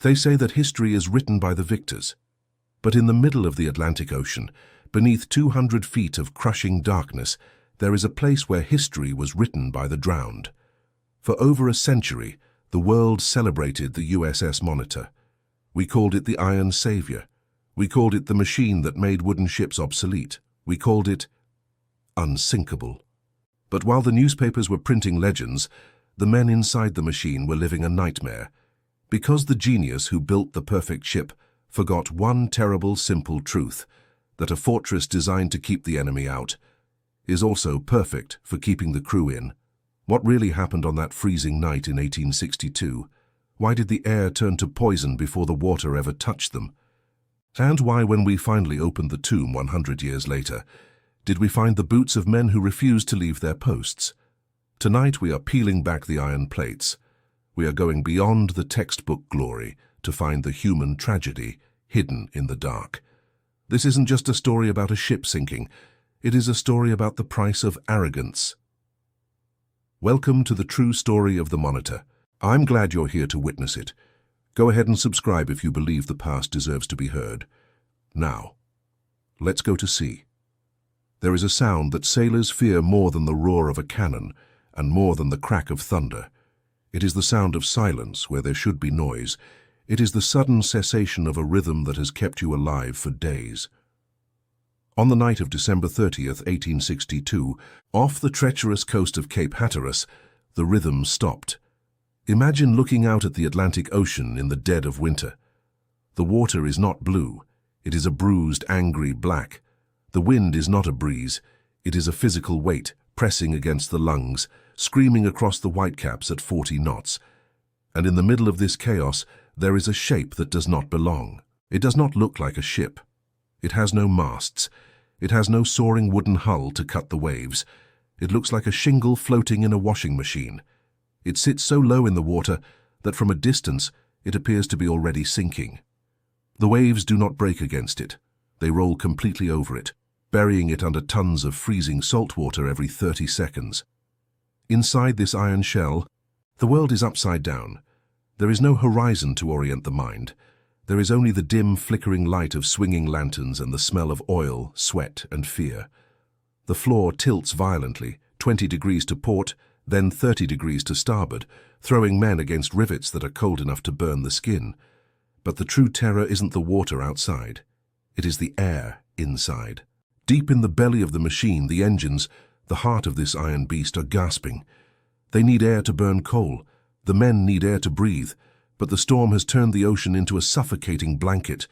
They say that history is written by the victors. But in the middle of the Atlantic Ocean, beneath 200 feet of crushing darkness, there is a place where history was written by the drowned. For over a century, the world celebrated the USS Monitor. We called it the Iron Savior. We called it the machine that made wooden ships obsolete. We called it unsinkable. But while the newspapers were printing legends, the men inside the machine were living a nightmare, because the genius who built the perfect ship forgot one terrible, simple truth, that a fortress designed to keep the enemy out is also perfect for keeping the crew in. What really happened on that freezing night in 1862? Why did the air turn to poison before the water ever touched them? And why, when we finally opened the tomb 100 years later, did we find the boots of men who refused to leave their posts? Tonight we are peeling back the iron plates. We are going beyond the textbook glory to find the human tragedy hidden in the dark. This isn't just a story about a ship sinking. It is a story about the price of arrogance. Welcome to the true story of the Monitor. I'm glad you're here to witness it. Go ahead and subscribe if you believe the past deserves to be heard. Now, let's go to sea. There is a sound that sailors fear more than the roar of a cannon and more than the crack of thunder. It is the sound of silence where there should be noise. It is the sudden cessation of a rhythm that has kept you alive for days. On the night of December 30th, 1862, off the treacherous coast of Cape Hatteras, the rhythm stopped. Imagine looking out at the Atlantic Ocean in the dead of winter. The water is not blue. It is a bruised, angry black. The wind is not a breeze. It is a physical weight pressing against the lungs, screaming across the whitecaps at 40 knots. And in the middle of this chaos, there is a shape that does not belong. It does not look like a ship. It has no masts. It has no soaring wooden hull to cut the waves. It looks like a shingle floating in a washing machine. It sits so low in the water that from a distance it appears to be already sinking. The waves do not break against it. They roll completely over it, burying it under tons of freezing salt water every 30 seconds. Inside this iron shell, the world is upside down. There is no horizon to orient the mind. There is only the dim, flickering light of swinging lanterns and the smell of oil, sweat, and fear. The floor tilts violently, 20 degrees to port, then 30 degrees to starboard, throwing men against rivets that are cold enough to burn the skin. But the true terror isn't the water outside. It is the air inside. Deep in the belly of the machine, the engines, the heart of this iron beast, are gasping. They need air to burn coal. The men need air to breathe. But the storm has turned the ocean into a suffocating blanket.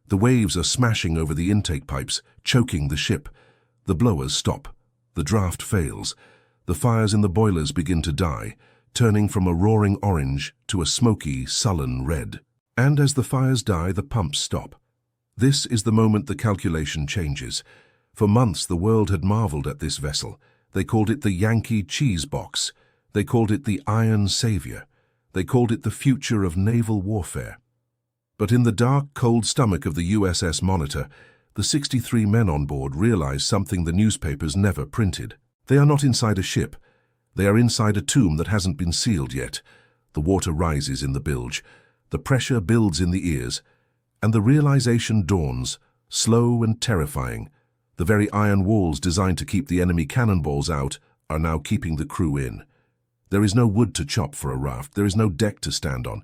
The waves are smashing over the intake pipes, choking the ship. The blowers stop. The draft fails. The fires in the boilers begin to die, turning from a roaring orange to a smoky, sullen red. And as the fires die, the pumps stop. This is the moment the calculation changes. For months the world had marveled at this vessel. They called it the Yankee Cheese Box. They called it the Iron Savior. They called it the future of naval warfare. But in the dark, cold stomach of the USS Monitor, the 63 men on board realized something the newspapers never printed. They are not inside a ship. They are inside a tomb that hasn't been sealed yet. The water rises in the bilge. The pressure builds in the ears. And the realization dawns, slow and terrifying. The very iron walls designed to keep the enemy cannonballs out are now keeping the crew in. There is no wood to chop for a raft. There is no deck to stand on.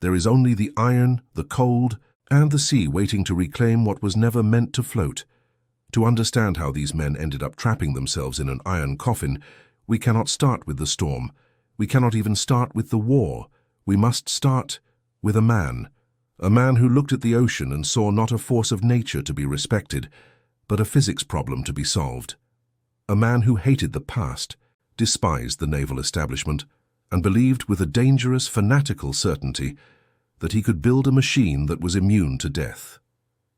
There is only the iron, the cold, and the sea waiting to reclaim what was never meant to float. To understand how these men ended up trapping themselves in an iron coffin, we cannot start with the storm. We cannot even start with the war. We must start with a man who looked at the ocean and saw not a force of nature to be respected, but a physics problem to be solved. A man who hated the past, despised the naval establishment, and believed with a dangerous, fanatical certainty that he could build a machine that was immune to death.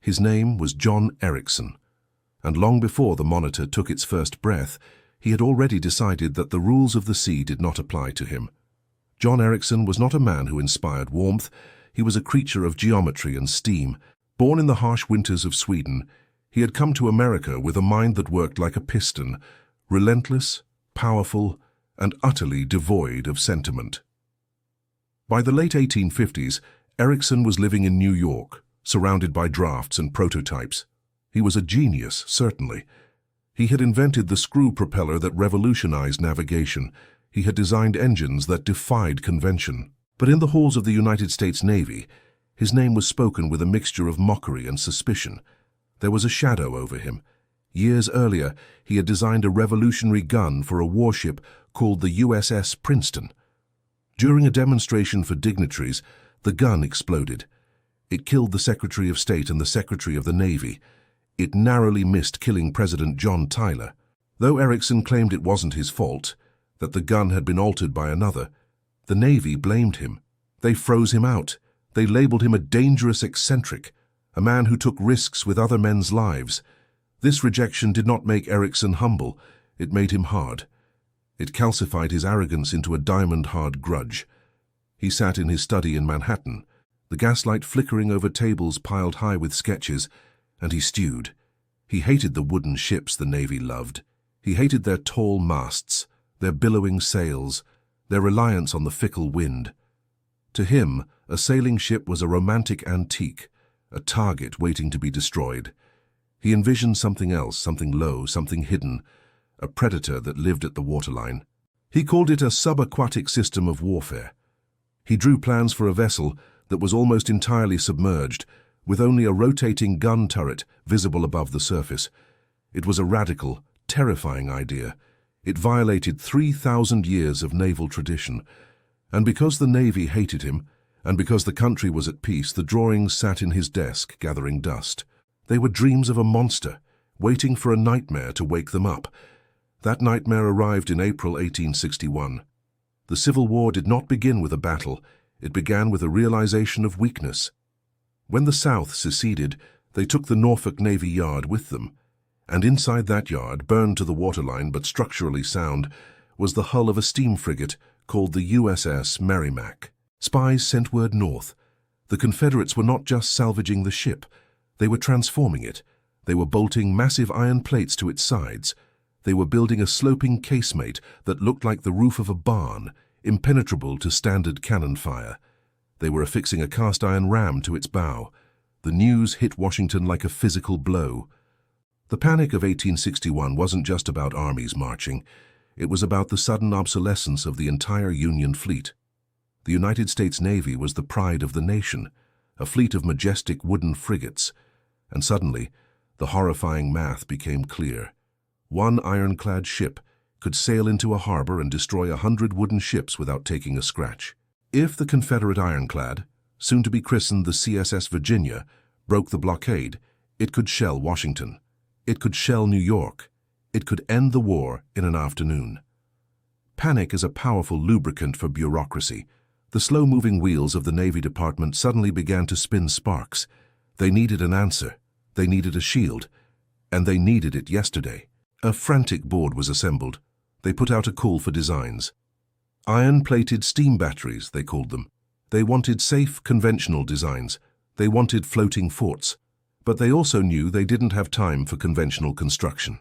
His name was John Ericsson, and long before the Monitor took its first breath, he had already decided that the rules of the sea did not apply to him. John Ericsson was not a man who inspired warmth. He was a creature of geometry and steam. Born in the harsh winters of Sweden, he had come to America with a mind that worked like a piston, relentless, powerful, and utterly devoid of sentiment. By the late 1850s, Ericsson was living in New York, surrounded by drafts and prototypes. He was a genius, certainly. He had invented the screw propeller that revolutionized navigation. He had designed engines that defied convention. But in the halls of the United States Navy, his name was spoken with a mixture of mockery and suspicion. There was a shadow over him. Years earlier, he had designed a revolutionary gun for a warship called the USS Princeton. During a demonstration for dignitaries, the gun exploded. It killed the Secretary of State and the Secretary of the Navy. It narrowly missed killing President John Tyler. Though Ericsson claimed it wasn't his fault, that the gun had been altered by another, the Navy blamed him. They froze him out. They labeled him a dangerous eccentric, a man who took risks with other men's lives. This rejection did not make Ericsson humble. It made him hard. It calcified his arrogance into a diamond-hard grudge. He sat in his study in Manhattan, the gaslight flickering over tables piled high with sketches, and he stewed. He hated the wooden ships the Navy loved. He hated their tall masts, their billowing sails, their reliance on the fickle wind. To him, a sailing ship was a romantic antique, a target waiting to be destroyed. He envisioned something else, something low, something hidden, a predator that lived at the waterline. He called it a subaquatic system of warfare. He drew plans for a vessel that was almost entirely submerged, with only a rotating gun turret visible above the surface. It was a radical, terrifying idea. It violated 3,000 years of naval tradition. And because the Navy hated him, and because the country was at peace, the drawings sat in his desk, gathering dust. They were dreams of a monster, waiting for a nightmare to wake them up. That nightmare arrived in April 1861. The Civil War did not begin with a battle. It began with a realization of weakness. When the South seceded, they took the Norfolk Navy Yard with them. And inside that yard, burned to the waterline but structurally sound, was the hull of a steam frigate called the USS Merrimac. Spies sent word north. The Confederates were not just salvaging the ship. They were transforming it. They were bolting massive iron plates to its sides. They were building a sloping casemate that looked like the roof of a barn, impenetrable to standard cannon fire. They were affixing a cast-iron ram to its bow. The news hit Washington like a physical blow. The Panic of 1861 wasn't just about armies marching. It was about the sudden obsolescence of the entire Union fleet. The United States Navy was the pride of the nation, a fleet of majestic wooden frigates. And suddenly, the horrifying math became clear. One ironclad ship could sail into a harbor and destroy 100 wooden ships without taking a scratch. If the Confederate ironclad, soon to be christened the CSS Virginia, broke the blockade, it could shell Washington. It could shell New York. It could end the war in an afternoon. Panic is a powerful lubricant for bureaucracy. The slow-moving wheels of the Navy Department suddenly began to spin sparks. They needed an answer. They needed a shield. And they needed it yesterday. A frantic board was assembled. They put out a call for designs. Iron-plated steam batteries, they called them. They wanted safe, conventional designs. They wanted floating forts. But they also knew they didn't have time for conventional construction.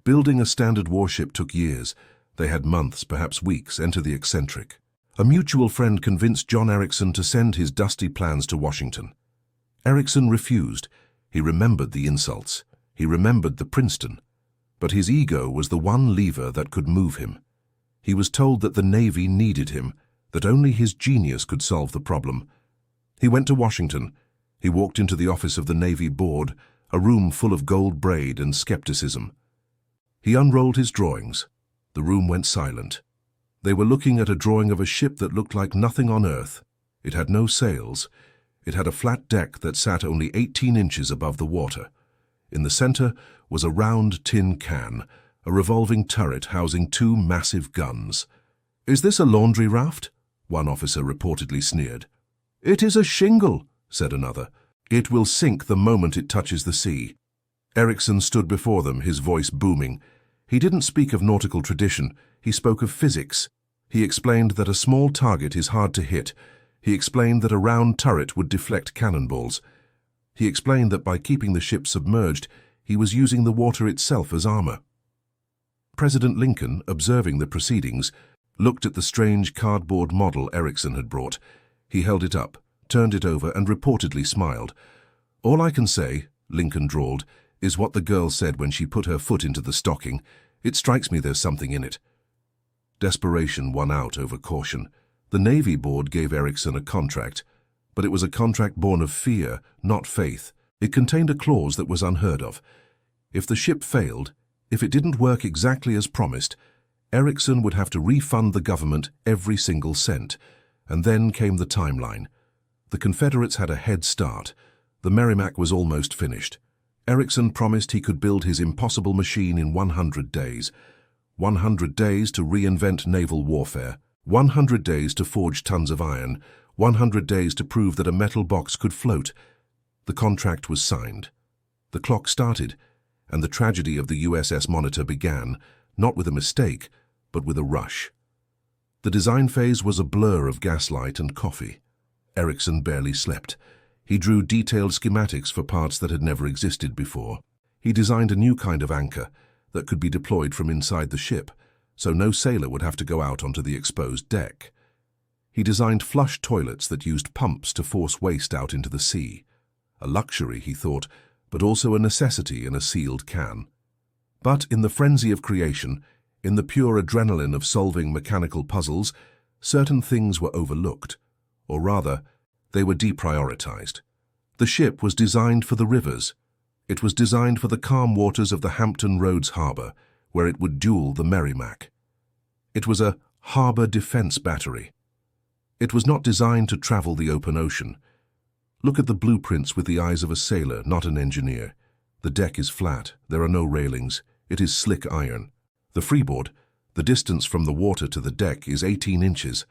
Building a standard warship took years. They had months, perhaps weeks, enter the eccentric. A mutual friend convinced John Ericsson to send his dusty plans to Washington. Ericsson refused. He remembered the insults. He remembered the Princeton. But his ego was the one lever that could move him. He was told that the Navy needed him, that only his genius could solve the problem. He went to Washington. He walked into the office of the Navy Board, a room full of gold braid and skepticism. He unrolled his drawings. The room went silent. They were looking at a drawing of a ship that looked like nothing on earth. It had no sails. It had a flat deck that sat only 18 inches above the water. In the center was a round tin can, a revolving turret housing 2 massive guns. "Is this a laundry raft?" one officer reportedly sneered. "It is a shingle," said another. "It will sink the moment it touches the sea." Ericsson stood before them, his voice booming. He didn't speak of nautical tradition. He spoke of physics. He explained that a small target is hard to hit. He explained that a round turret would deflect cannonballs. He explained that by keeping the ship submerged, he was using the water itself as armor. President Lincoln, observing the proceedings, looked at the strange cardboard model Ericsson had brought. He held it up, turned it over and reportedly smiled. "All I can say," Lincoln drawled, "is what the girl said when she put her foot into the stocking. It strikes me there's something in it." Desperation won out over caution. The Navy Board gave Ericsson a contract, but it was a contract born of fear, not faith. It contained a clause that was unheard of. If the ship failed, if it didn't work exactly as promised, Ericsson would have to refund the government every single cent. And then came the timeline. The Confederates had a head start. The Merrimack was almost finished. Ericsson promised he could build his impossible machine in 100 days. 100 days to reinvent naval warfare. 100 days to forge tons of iron. 100 days to prove that a metal box could float. The contract was signed. The clock started, and the tragedy of the USS Monitor began, not with a mistake, but with a rush. The design phase was a blur of gaslight and coffee. Ericsson barely slept. He drew detailed schematics for parts that had never existed before. He designed a new kind of anchor that could be deployed from inside the ship, so no sailor would have to go out onto the exposed deck. He designed flush toilets that used pumps to force waste out into the sea. A luxury, he thought, but also a necessity in a sealed can. But in the frenzy of creation, in the pure adrenaline of solving mechanical puzzles, certain things were overlooked, or rather, they were deprioritized. The ship was designed for the rivers. It was designed for the calm waters of the Hampton Roads harbor, where it would duel the Merrimack. It was a harbor defense battery. It was not designed to travel the open ocean. Look at the blueprints with the eyes of a sailor, not an engineer. The deck is flat, there are no railings, it is slick iron. The freeboard, the distance from the water to the deck, is 18 inches.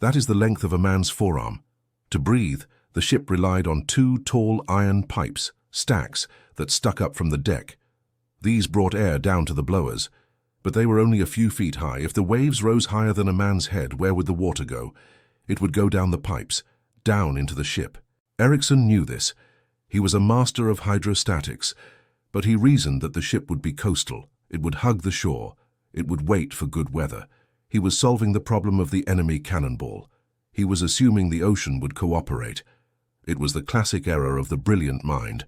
That is the length of a man's forearm. To breathe, the ship relied on 2 tall iron pipes, stacks, that stuck up from the deck. These brought air down to the blowers, but they were only a few feet high. If the waves rose higher than a man's head, where would the water go? It would go down the pipes, down into the ship. Ericsson knew this. He was a master of hydrostatics, but he reasoned that the ship would be coastal. It would hug the shore. It would wait for good weather. He was solving the problem of the enemy cannonball. He was assuming the ocean would cooperate. It was the classic error of the brilliant mind,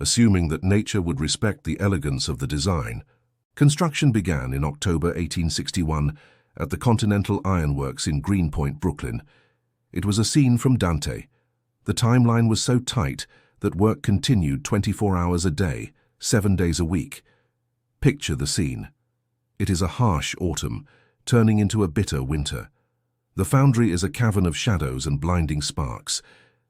assuming that nature would respect the elegance of the design. Construction began in October 1861 at the Continental Iron Works in Greenpoint, Brooklyn. It was a scene from Dante. The timeline was so tight that work continued 24 hours a day, 7 days a week. Picture the scene. It is a harsh autumn, turning into a bitter winter. The foundry is a cavern of shadows and blinding sparks.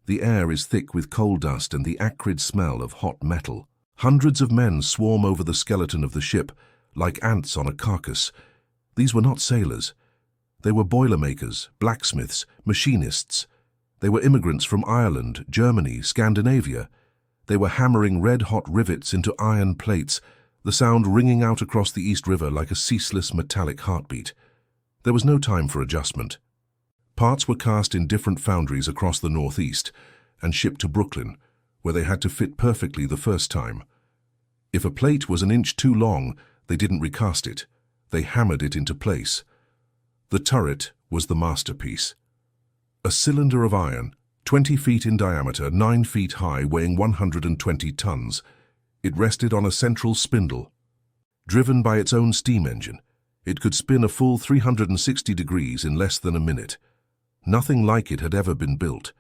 The air is thick with coal dust and the acrid smell of hot metal. Hundreds of men swarm over the skeleton of the ship, like ants on a carcass. These were not sailors. They were boilermakers, blacksmiths, machinists. They were immigrants from Ireland, Germany, Scandinavia. They were hammering red-hot rivets into iron plates, the sound ringing out across the East River like a ceaseless metallic heartbeat. There was no time for adjustment. Parts were cast in different foundries across the Northeast and shipped to Brooklyn, where they had to fit perfectly the first time. If a plate was an inch too long, they didn't recast it. They hammered it into place. The turret was the masterpiece. A cylinder of iron, 20 feet in diameter, 9 feet high, weighing 120 tons. It rested on a central spindle. Driven by its own steam engine, it could spin a full 360 degrees in less than a minute. Nothing like it had ever been built,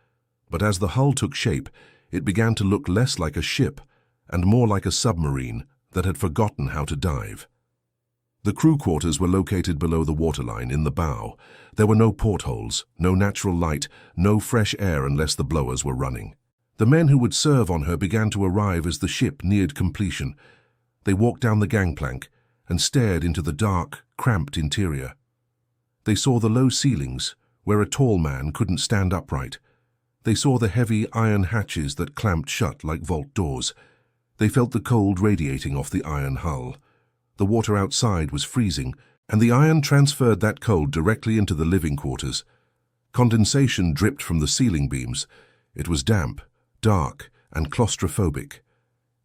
but as the hull took shape, it began to look less like a ship and more like a submarine that had forgotten how to dive. The crew quarters were located below the waterline in the bow. There were no portholes, no natural light, no fresh air unless the blowers were running. The men who would serve on her began to arrive as the ship neared completion. They walked down the gangplank and stared into the dark, cramped interior. They saw the low ceilings, where a tall man couldn't stand upright. They saw the heavy iron hatches that clamped shut like vault doors. They felt the cold radiating off the iron hull. The water outside was freezing, and the iron transferred that cold directly into the living quarters. Condensation dripped from the ceiling beams. It was damp, dark, and claustrophobic.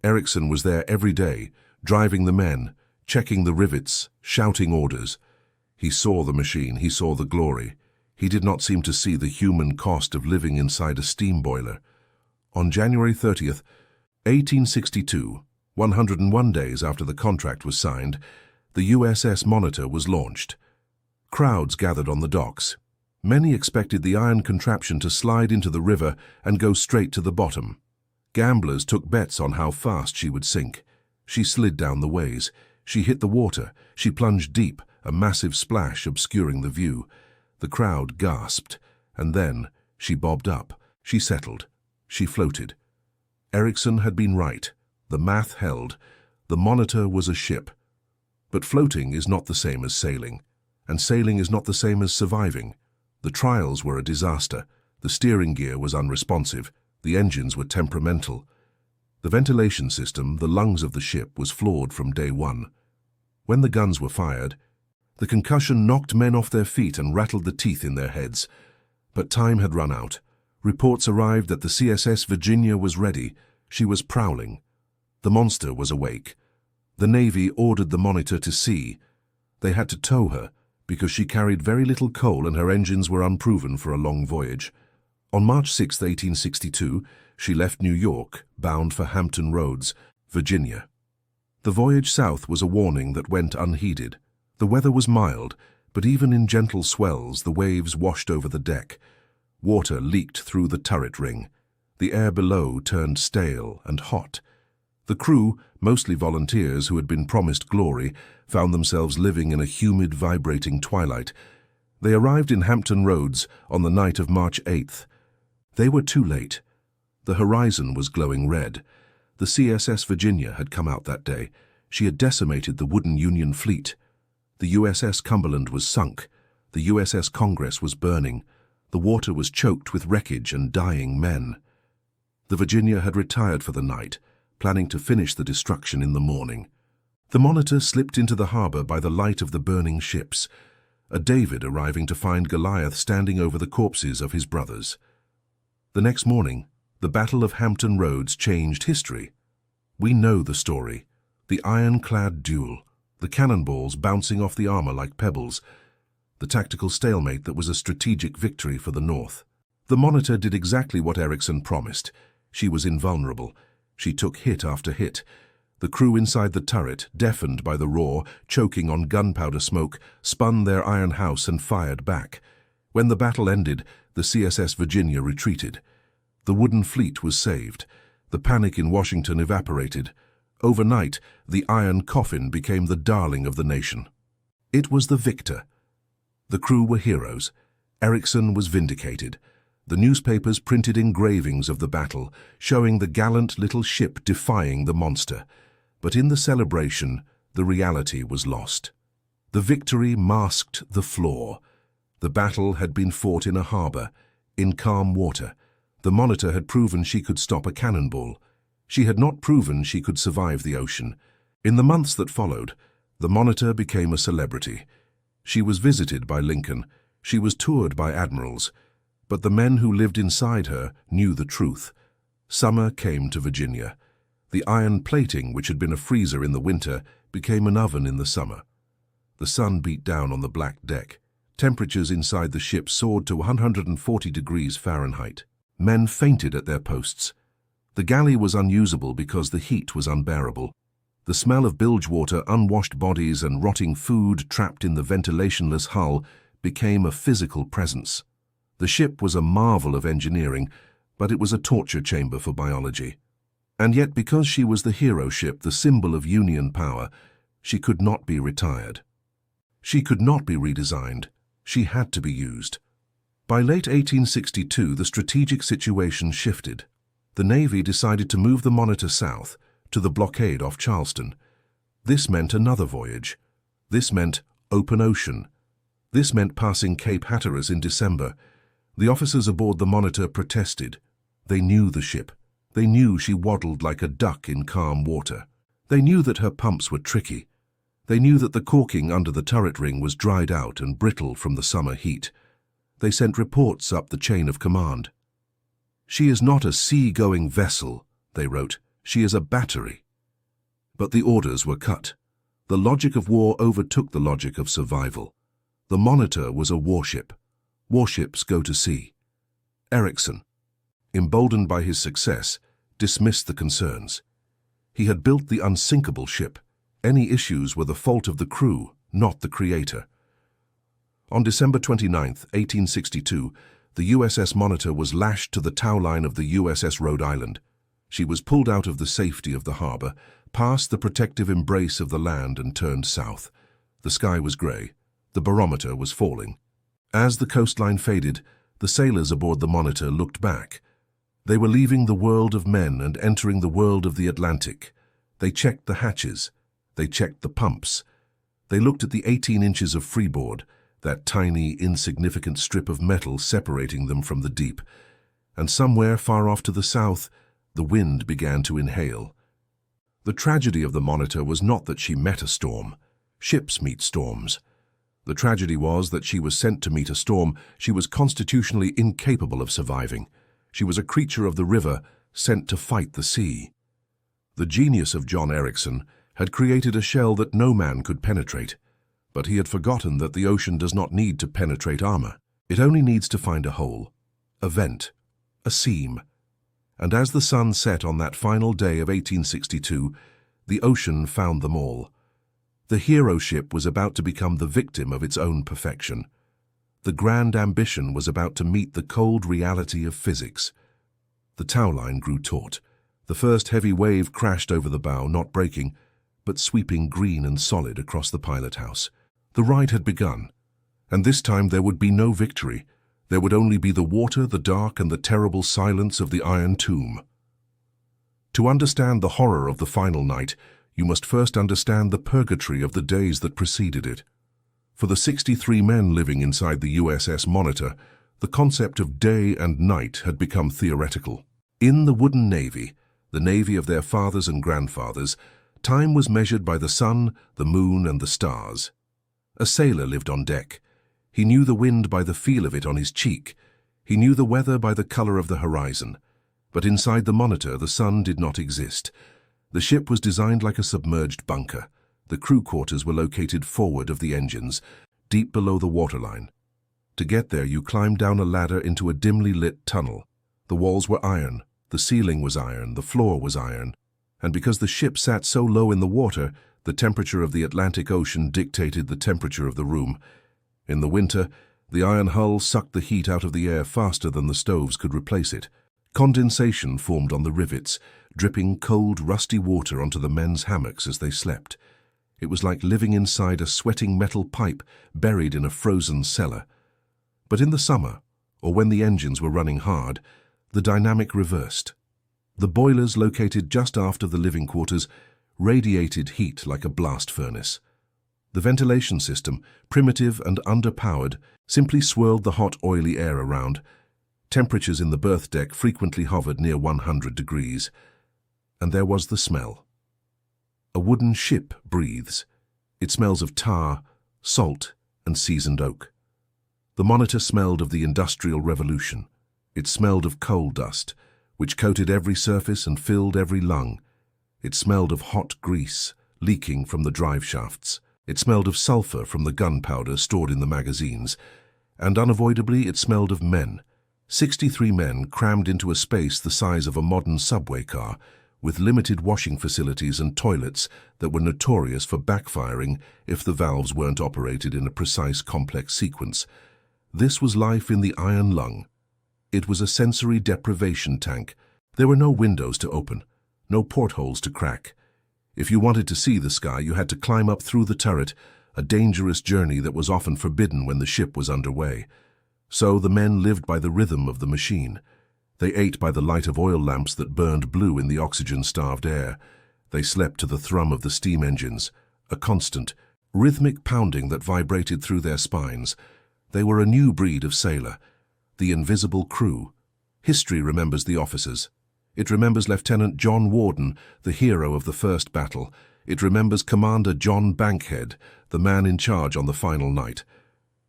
Ericsson was there every day, driving the men, checking the rivets, shouting orders. He saw the machine, he saw the glory. He did not seem to see the human cost of living inside a steam boiler. On January 30th, 1862, 101 days after the contract was signed, the USS Monitor was launched. Crowds gathered on the docks. Many expected the iron contraption to slide into the river and go straight to the bottom. Gamblers took bets on how fast she would sink. She slid down the ways. She hit the water. She plunged deep, a massive splash obscuring the view. The crowd gasped, and then she bobbed up. She settled. She floated. Ericsson had been right. The math held. The Monitor was a ship. But floating is not the same as sailing, and sailing is not the same as surviving. The trials were a disaster. The steering gear was unresponsive. The engines were temperamental. The ventilation system, the lungs of the ship, was flawed from day one. When the guns were fired, the concussion knocked men off their feet and rattled the teeth in their heads. But time had run out. Reports arrived that the CSS Virginia was ready. She was prowling. The monster was awake. The Navy ordered the Monitor to sea. They had to tow her because she carried very little coal and her engines were unproven for a long voyage. On March 6, 1862, she left New York, bound for Hampton Roads, Virginia. The voyage south was a warning that went unheeded. The weather was mild, but even in gentle swells, the waves washed over the deck. Water leaked through the turret ring. The air below turned stale and hot. The crew, mostly volunteers who had been promised glory, found themselves living in a humid, vibrating twilight. They arrived in Hampton Roads on the night of March 8th. They were too late. The horizon was glowing red. The CSS Virginia had come out that day. She had decimated the wooden Union fleet. The USS Cumberland was sunk. The USS Congress was burning. The water was choked with wreckage and dying men. The Virginia had retired for the night, planning to finish the destruction in the morning. The Monitor slipped into the harbor by the light of the burning ships, a David arriving to find Goliath standing over the corpses of his brothers. The next morning, the Battle of Hampton Roads changed history. We know the story. The ironclad duel, the cannonballs bouncing off the armor like pebbles, the tactical stalemate that was a strategic victory for the North. The Monitor did exactly what Ericsson promised. She was invulnerable. She took hit after hit. The crew inside the turret, deafened by the roar, choking on gunpowder smoke, spun their iron house and fired back. When the battle ended, the CSS Virginia retreated. The wooden fleet was saved. The panic in Washington evaporated. Overnight, the iron Coffin became the darling of the nation. It was the victor. The crew were heroes. Ericsson was vindicated. The newspapers printed engravings of the battle, showing the gallant little ship defying the monster. But in the celebration, the reality was lost. The victory masked the flaw. The battle had been fought in a harbor, in calm water. The Monitor had proven she could stop a cannonball. She had not proven she could survive the ocean. In the months that followed, the Monitor became a celebrity. She was visited by Lincoln. She was toured by admirals. But the men who lived inside her knew the truth. Summer came to Virginia. The iron plating, which had been a freezer in the winter, became an oven in the summer. The sun beat down on the black deck. Temperatures inside the ship soared to 140 degrees Fahrenheit. Men fainted at their posts. The galley was unusable because the heat was unbearable. The smell of bilge water, unwashed bodies, and rotting food trapped in the ventilationless hull became a physical presence. The ship was a marvel of engineering, but it was a torture chamber for biology. And yet, because she was the hero ship, the symbol of Union power, she could not be retired. She could not be redesigned. She had to be used. By late 1862, the strategic situation shifted. The Navy decided to move the Monitor south, to the blockade off Charleston. This meant another voyage. This meant open ocean. This meant passing Cape Hatteras in December. The officers aboard the Monitor protested. They knew the ship. They knew she waddled like a duck in calm water. They knew that her pumps were tricky. They knew that the caulking under the turret ring was dried out and brittle from the summer heat. They sent reports up the chain of command. "She is not a sea-going vessel," they wrote. "She is a battery." But the orders were cut. The logic of war overtook the logic of survival. The Monitor was a warship. Warships go to sea. Ericsson, emboldened by his success, dismissed the concerns. He had built the unsinkable ship. Any issues were the fault of the crew, not the creator. On December 29, 1862, the USS Monitor was lashed to the towline of the USS Rhode Island. She was pulled out of the safety of the harbor, past the protective embrace of the land, and turned south. The sky was gray. The barometer was falling. As the coastline faded, the sailors aboard the Monitor looked back. They were leaving the world of men and entering the world of the Atlantic. They checked the hatches. They checked the pumps. They looked at the 18 inches of freeboard, that tiny, insignificant strip of metal separating them from the deep. And somewhere far off to the south, the wind began to inhale. The tragedy of the Monitor was not that she met a storm. Ships meet storms. The tragedy was that she was sent to meet a storm she was constitutionally incapable of surviving. She was a creature of the river, sent to fight the sea. The genius of John Ericsson had created a shell that no man could penetrate. But he had forgotten that the ocean does not need to penetrate armor. It only needs to find a hole, a vent, a seam. And as the sun set on that final day of 1862, the ocean found them all. The hero ship was about to become the victim of its own perfection. The grand ambition was about to meet the cold reality of physics. The towline grew taut. The first heavy wave crashed over the bow, not breaking, but sweeping green and solid across the pilot house. The ride had begun, and this time there would be no victory. There would only be the water, the dark, and the terrible silence of the iron tomb. To understand the horror of the final night, you must first understand the purgatory of the days that preceded it. For the 63 men living inside the USS Monitor, the concept of day and night had become theoretical. In the wooden navy, the navy of their fathers and grandfathers, time was measured by the sun, the moon, and the stars. A sailor lived on deck. He knew the wind by the feel of it on his cheek. He knew the weather by the color of the horizon. But inside the Monitor, the sun did not exist. The ship was designed like a submerged bunker. The crew quarters were located forward of the engines, deep below the waterline. To get there, you climbed down a ladder into a dimly lit tunnel. The walls were iron, the ceiling was iron, the floor was iron. And because the ship sat so low in the water, the temperature of the Atlantic Ocean dictated the temperature of the room. In the winter, the iron hull sucked the heat out of the air faster than the stoves could replace it. Condensation formed on the rivets, dripping cold, rusty water onto the men's hammocks as they slept. It was like living inside a sweating metal pipe buried in a frozen cellar. But in the summer, or when the engines were running hard, the dynamic reversed. The boilers located just after the living quarters radiated heat like a blast furnace. The ventilation system, primitive and underpowered, simply swirled the hot, oily air around. Temperatures in the berth deck frequently hovered near 100 degrees. And there was the smell. A wooden ship breathes. It smells of tar, salt, and seasoned oak. The Monitor smelled of the Industrial Revolution. It smelled of coal dust, which coated every surface and filled every lung. It smelled of hot grease, leaking from the drive shafts. It smelled of sulfur from the gunpowder stored in the magazines. And unavoidably, it smelled of men. 63 men crammed into a space the size of a modern subway car, with limited washing facilities and toilets that were notorious for backfiring if the valves weren't operated in a precise, complex sequence. This was life in the iron lung. It was a sensory deprivation tank. There were no windows to open, no portholes to crack. If you wanted to see the sky, you had to climb up through the turret, a dangerous journey that was often forbidden when the ship was underway. So the men lived by the rhythm of the machine. They ate by the light of oil lamps that burned blue in the oxygen-starved air. They slept to the thrum of the steam engines, a constant, rhythmic pounding that vibrated through their spines. They were a new breed of sailor, the invisible crew. History remembers the officers. It remembers Lieutenant John Warden, the hero of the first battle. It remembers Commander John Bankhead, the man in charge on the final night.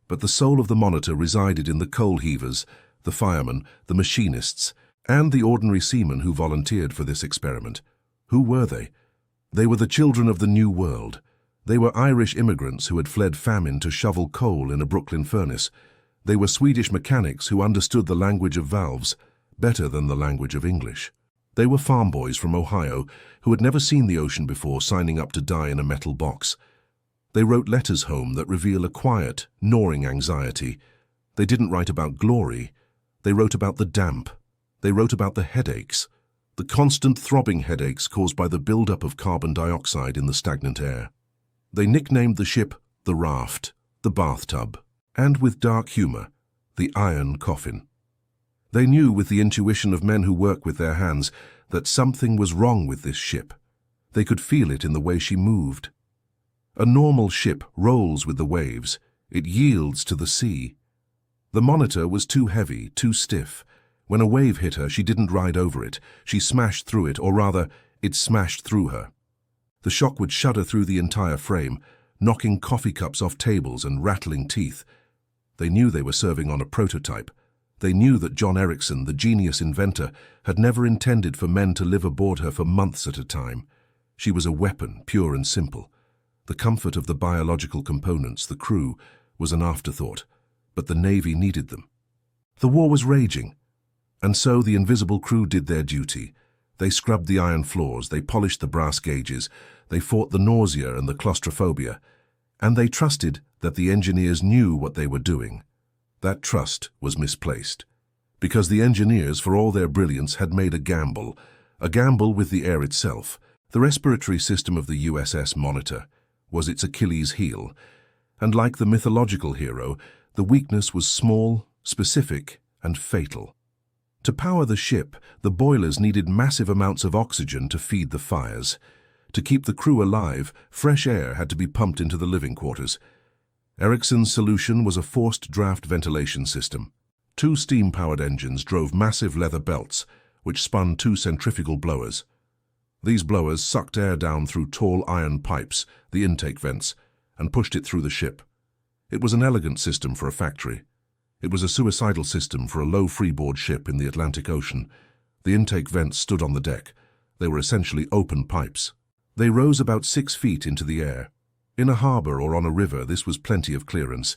But the soul of the Monitor resided in the coal heavers, the firemen, the machinists, and the ordinary seamen who volunteered for this experiment. Who were they? They were the children of the New World. They were Irish immigrants who had fled famine to shovel coal in a Brooklyn furnace. They were Swedish mechanics who understood the language of valves better than the language of English. They were farm boys from Ohio who had never seen the ocean before signing up to die in a metal box. They wrote letters home that reveal a quiet, gnawing anxiety. They didn't write about glory. They wrote about the damp. They wrote about the headaches, the constant throbbing headaches caused by the buildup of carbon dioxide in the stagnant air. They nicknamed the ship the Raft, the Bathtub, and with dark humor, the Iron Coffin. They knew with the intuition of men who work with their hands that something was wrong with this ship. They could feel it in the way she moved. A normal ship rolls with the waves. It yields to the sea. The Monitor was too heavy, too stiff. When a wave hit her, she didn't ride over it. She smashed through it, or rather, it smashed through her. The shock would shudder through the entire frame, knocking coffee cups off tables and rattling teeth. They knew they were serving on a prototype. They knew that John Ericsson, the genius inventor, had never intended for men to live aboard her for months at a time. She was a weapon, pure and simple. The comfort of the biological components, the crew, was an afterthought, but the Navy needed them. The war was raging, and so the invisible crew did their duty. They scrubbed the iron floors, they polished the brass gauges, they fought the nausea and the claustrophobia, and they trusted that the engineers knew what they were doing. That trust was misplaced, because the engineers, for all their brilliance, had made a gamble with the air itself. The respiratory system of the USS Monitor was its Achilles heel, and like the mythological hero, the weakness was small, specific, and fatal. To power the ship, the boilers needed massive amounts of oxygen to feed the fires. To keep the crew alive, fresh air had to be pumped into the living quarters. Ericsson's solution was a forced draft ventilation system. 2 steam-powered engines drove massive leather belts, which spun 2 centrifugal blowers. These blowers sucked air down through tall iron pipes, the intake vents, and pushed it through the ship. It was an elegant system for a factory. It was a suicidal system for a low freeboard ship in the Atlantic Ocean. The intake vents stood on the deck. They were essentially open pipes. They rose about 6 feet into the air. In a harbor or on a river, this was plenty of clearance.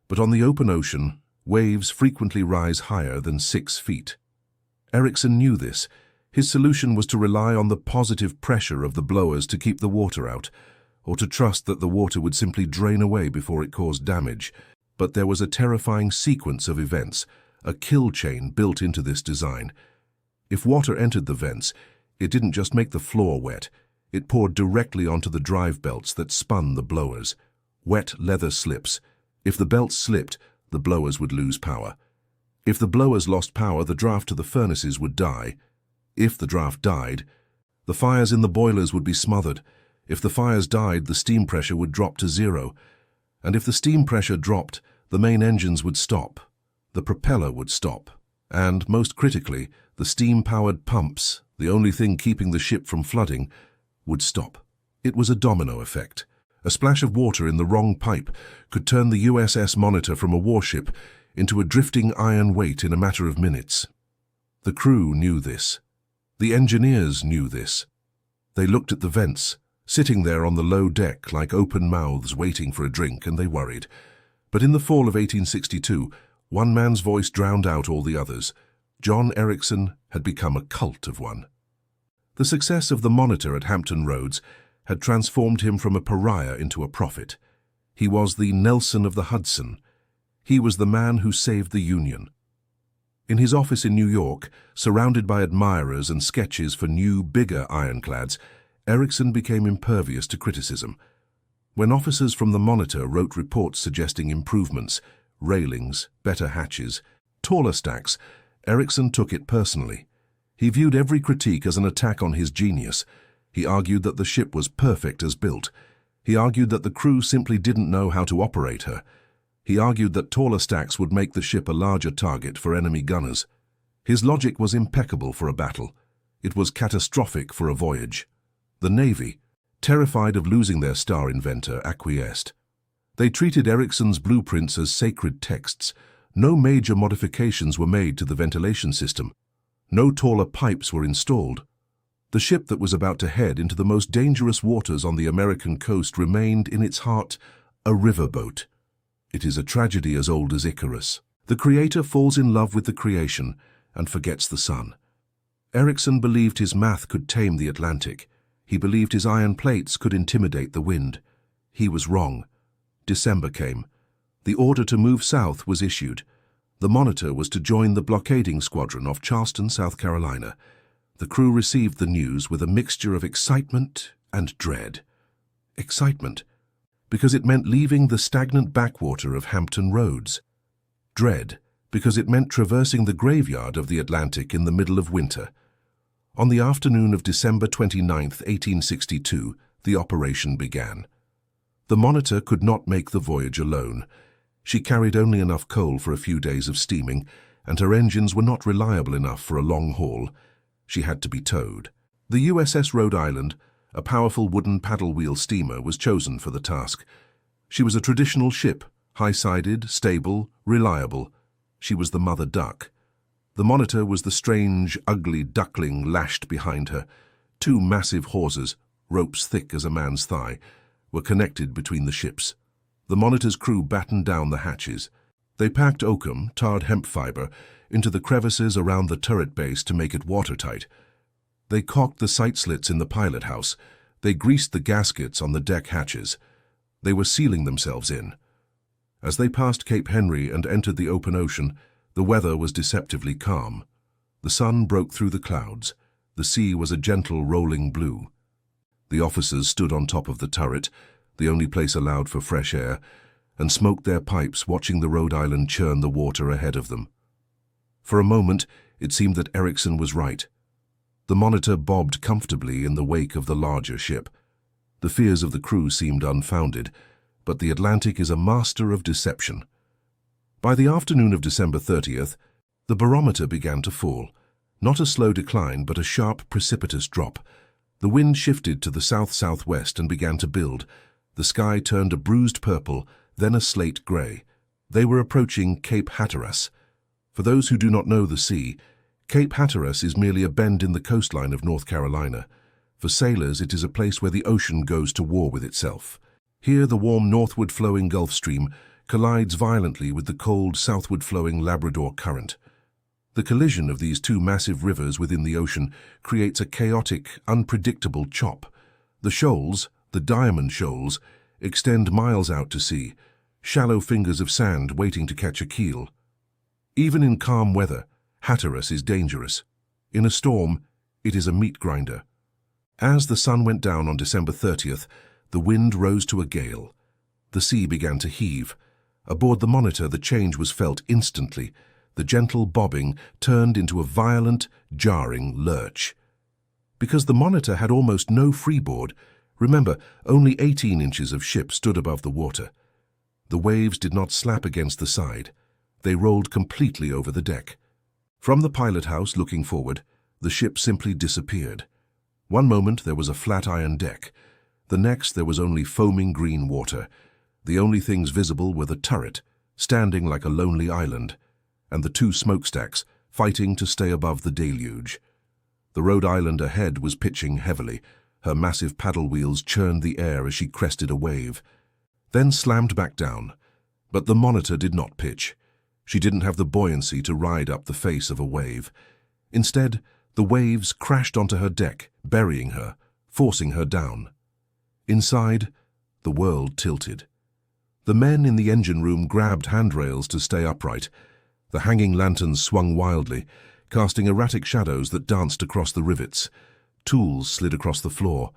But on the open ocean, waves frequently rise higher than 6 feet. Ericsson knew this. His solution was to rely on the positive pressure of the blowers to keep the water out, or to trust that the water would simply drain away before it caused damage. But there was a terrifying sequence of events, a kill chain built into this design. If water entered the vents, it didn't just make the floor wet. It poured directly onto the drive belts that spun the blowers. Wet leather slips. If the belts slipped, the blowers would lose power. If the blowers lost power, the draft to the furnaces would die. If the draft died, the fires in the boilers would be smothered. If the fires died, the steam pressure would drop to 0. And if the steam pressure dropped, the main engines would stop. The propeller would stop. And, most critically, the steam-powered pumps, the only thing keeping the ship from flooding, would stop. It was a domino effect. A splash of water in the wrong pipe could turn the USS Monitor from a warship into a drifting iron weight in a matter of minutes. The crew knew this. The engineers knew this. They looked at the vents, sitting there on the low deck like open mouths waiting for a drink, and they worried. But in the fall of 1862, one man's voice drowned out all the others. John Ericsson had become a cult of one. The success of the Monitor at Hampton Roads had transformed him from a pariah into a prophet. He was the Nelson of the Hudson. He was the man who saved the Union. In his office in New York, surrounded by admirers and sketches for new, bigger ironclads, Ericsson became impervious to criticism. When officers from the Monitor wrote reports suggesting improvements, railings, better hatches, taller stacks, Ericsson took it personally. He viewed every critique as an attack on his genius. He argued that the ship was perfect as built. He argued that the crew simply didn't know how to operate her. He argued that taller stacks would make the ship a larger target for enemy gunners. His logic was impeccable for a battle. It was catastrophic for a voyage. The Navy, terrified of losing their star inventor, acquiesced. They treated Ericsson's blueprints as sacred texts. No major modifications were made to the ventilation system. No taller pipes were installed. The ship that was about to head into the most dangerous waters on the American coast remained in its heart a riverboat. It is a tragedy as old as Icarus. The creator falls in love with the creation and forgets the sun. Ericsson believed his math could tame the Atlantic. He believed his iron plates could intimidate the wind. He was wrong. December came. The order to move south was issued. The Monitor was to join the blockading squadron off Charleston, South Carolina. The crew received the news with a mixture of excitement and dread. Excitement, because it meant leaving the stagnant backwater of Hampton Roads. Dread, because it meant traversing the graveyard of the Atlantic in the middle of winter. On the afternoon of December 29, 1862, the operation began. The Monitor could not make the voyage alone. She carried only enough coal for a few days of steaming, and her engines were not reliable enough for a long haul. She had to be towed. The USS Rhode Island, a powerful wooden paddle-wheel steamer, was chosen for the task. She was a traditional ship, high-sided, stable, reliable. She was the mother duck. The Monitor was the strange, ugly duckling lashed behind her. Two massive hawsers, ropes thick as a man's thigh, were connected between the ships. The Monitor's crew battened down the hatches. They packed oakum, tarred hemp fiber, into the crevices around the turret base to make it watertight. They caulked the sight slits in the pilot house. They greased the gaskets on the deck hatches. They were sealing themselves in. As they passed Cape Henry and entered the open ocean, the weather was deceptively calm. The sun broke through the clouds. The sea was a gentle rolling blue. The officers stood on top of the turret, the only place allowed for fresh air, and smoked their pipes, watching the Rhode Island churn the water ahead of them. For a moment, it seemed that Ericsson was right. The Monitor bobbed comfortably in the wake of the larger ship. The fears of the crew seemed unfounded, but the Atlantic is a master of deception. By the afternoon of December 30th, the barometer began to fall. Not a slow decline, but a sharp, precipitous drop. The wind shifted to the south-southwest and began to build. The sky turned a bruised purple, then a slate grey. They were approaching Cape Hatteras. For those who do not know the sea, Cape Hatteras is merely a bend in the coastline of North Carolina. For sailors, it is a place where the ocean goes to war with itself. Here, the warm northward-flowing Gulf Stream collides violently with the cold southward-flowing Labrador Current. The collision of these two massive rivers within the ocean creates a chaotic, unpredictable chop. The shoals, the Diamond Shoals, extend miles out to sea, shallow fingers of sand waiting to catch a keel. Even in calm weather, Hatteras is dangerous. In a storm, it is a meat grinder. As the sun went down on December 30th, the wind rose to a gale. The sea began to heave. Aboard the Monitor, the change was felt instantly. The gentle bobbing turned into a violent, jarring lurch. Because the Monitor had almost no freeboard, remember, only 18 inches of ship stood above the water. The waves did not slap against the side. They rolled completely over the deck. From the pilot house looking forward, the ship simply disappeared. One moment there was a flat iron deck. The next there was only foaming green water. The only things visible were the turret, standing like a lonely island, and the two smokestacks, fighting to stay above the deluge. The Rhode Island ahead was pitching heavily. Her massive paddle wheels churned the air as she crested a wave, then slammed back down. But the Monitor did not pitch. She didn't have the buoyancy to ride up the face of a wave. Instead, the waves crashed onto her deck, burying her, forcing her down. Inside, the world tilted. The men in the engine room grabbed handrails to stay upright. The hanging lanterns swung wildly, casting erratic shadows that danced across the rivets. Tools slid across the floor.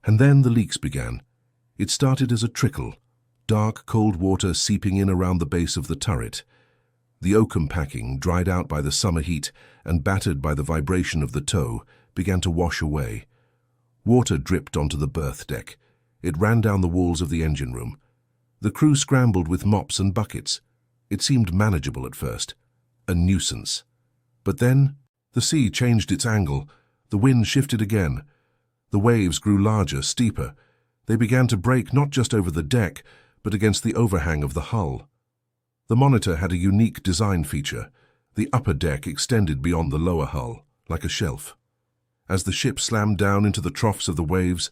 And then the leaks began. It started as a trickle, dark, cold water seeping in around the base of the turret. The oakum packing, dried out by the summer heat and battered by the vibration of the tow, began to wash away. Water dripped onto the berth deck. It ran down the walls of the engine room. The crew scrambled with mops and buckets. It seemed manageable at first, a nuisance. But then, the sea changed its angle. The wind shifted again. The waves grew larger, steeper. They began to break not just over the deck, but against the overhang of the hull. The Monitor had a unique design feature. The upper deck extended beyond the lower hull, like a shelf. As the ship slammed down into the troughs of the waves,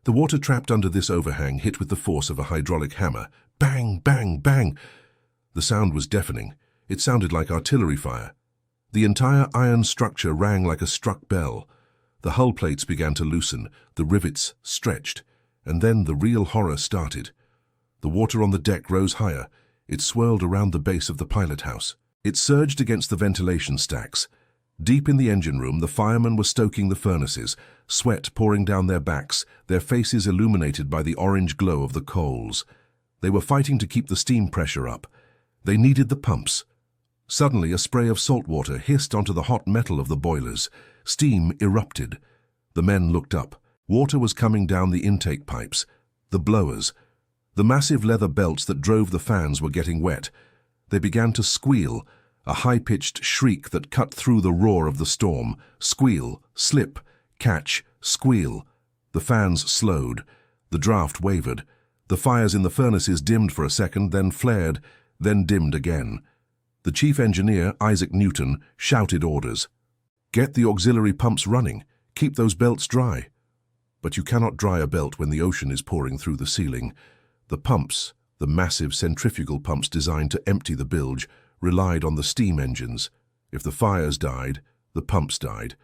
the water trapped under this overhang hit with the force of a hydraulic hammer, Bang, bang, bang. The sound was deafening. It sounded like artillery fire. The entire iron structure rang like a struck bell. The hull plates began to loosen, the rivets stretched, and then the real horror started. The water on the deck rose higher. It swirled around the base of the pilot house. It surged against the ventilation stacks. Deep in the engine room, the firemen were stoking the furnaces, sweat pouring down their backs, their faces illuminated by the orange glow of the coals. They were fighting to keep the steam pressure up. They needed the pumps. Suddenly, a spray of salt water hissed onto the hot metal of the boilers. Steam erupted. The men looked up. Water was coming down the intake pipes, the blowers. The massive leather belts that drove the fans were getting wet. They began to squeal, a high-pitched shriek that cut through the roar of the storm. Squeal, slip, catch, squeal. The fans slowed. The draft wavered. The fires in the furnaces dimmed for a second, then flared, then dimmed again. The chief engineer, Isaac Newton, shouted orders. Get the auxiliary pumps running. Keep those belts dry. But you cannot dry a belt when the ocean is pouring through the ceiling. The pumps, the massive centrifugal pumps designed to empty the bilge, relied on the steam engines. If the fires died, the pumps died.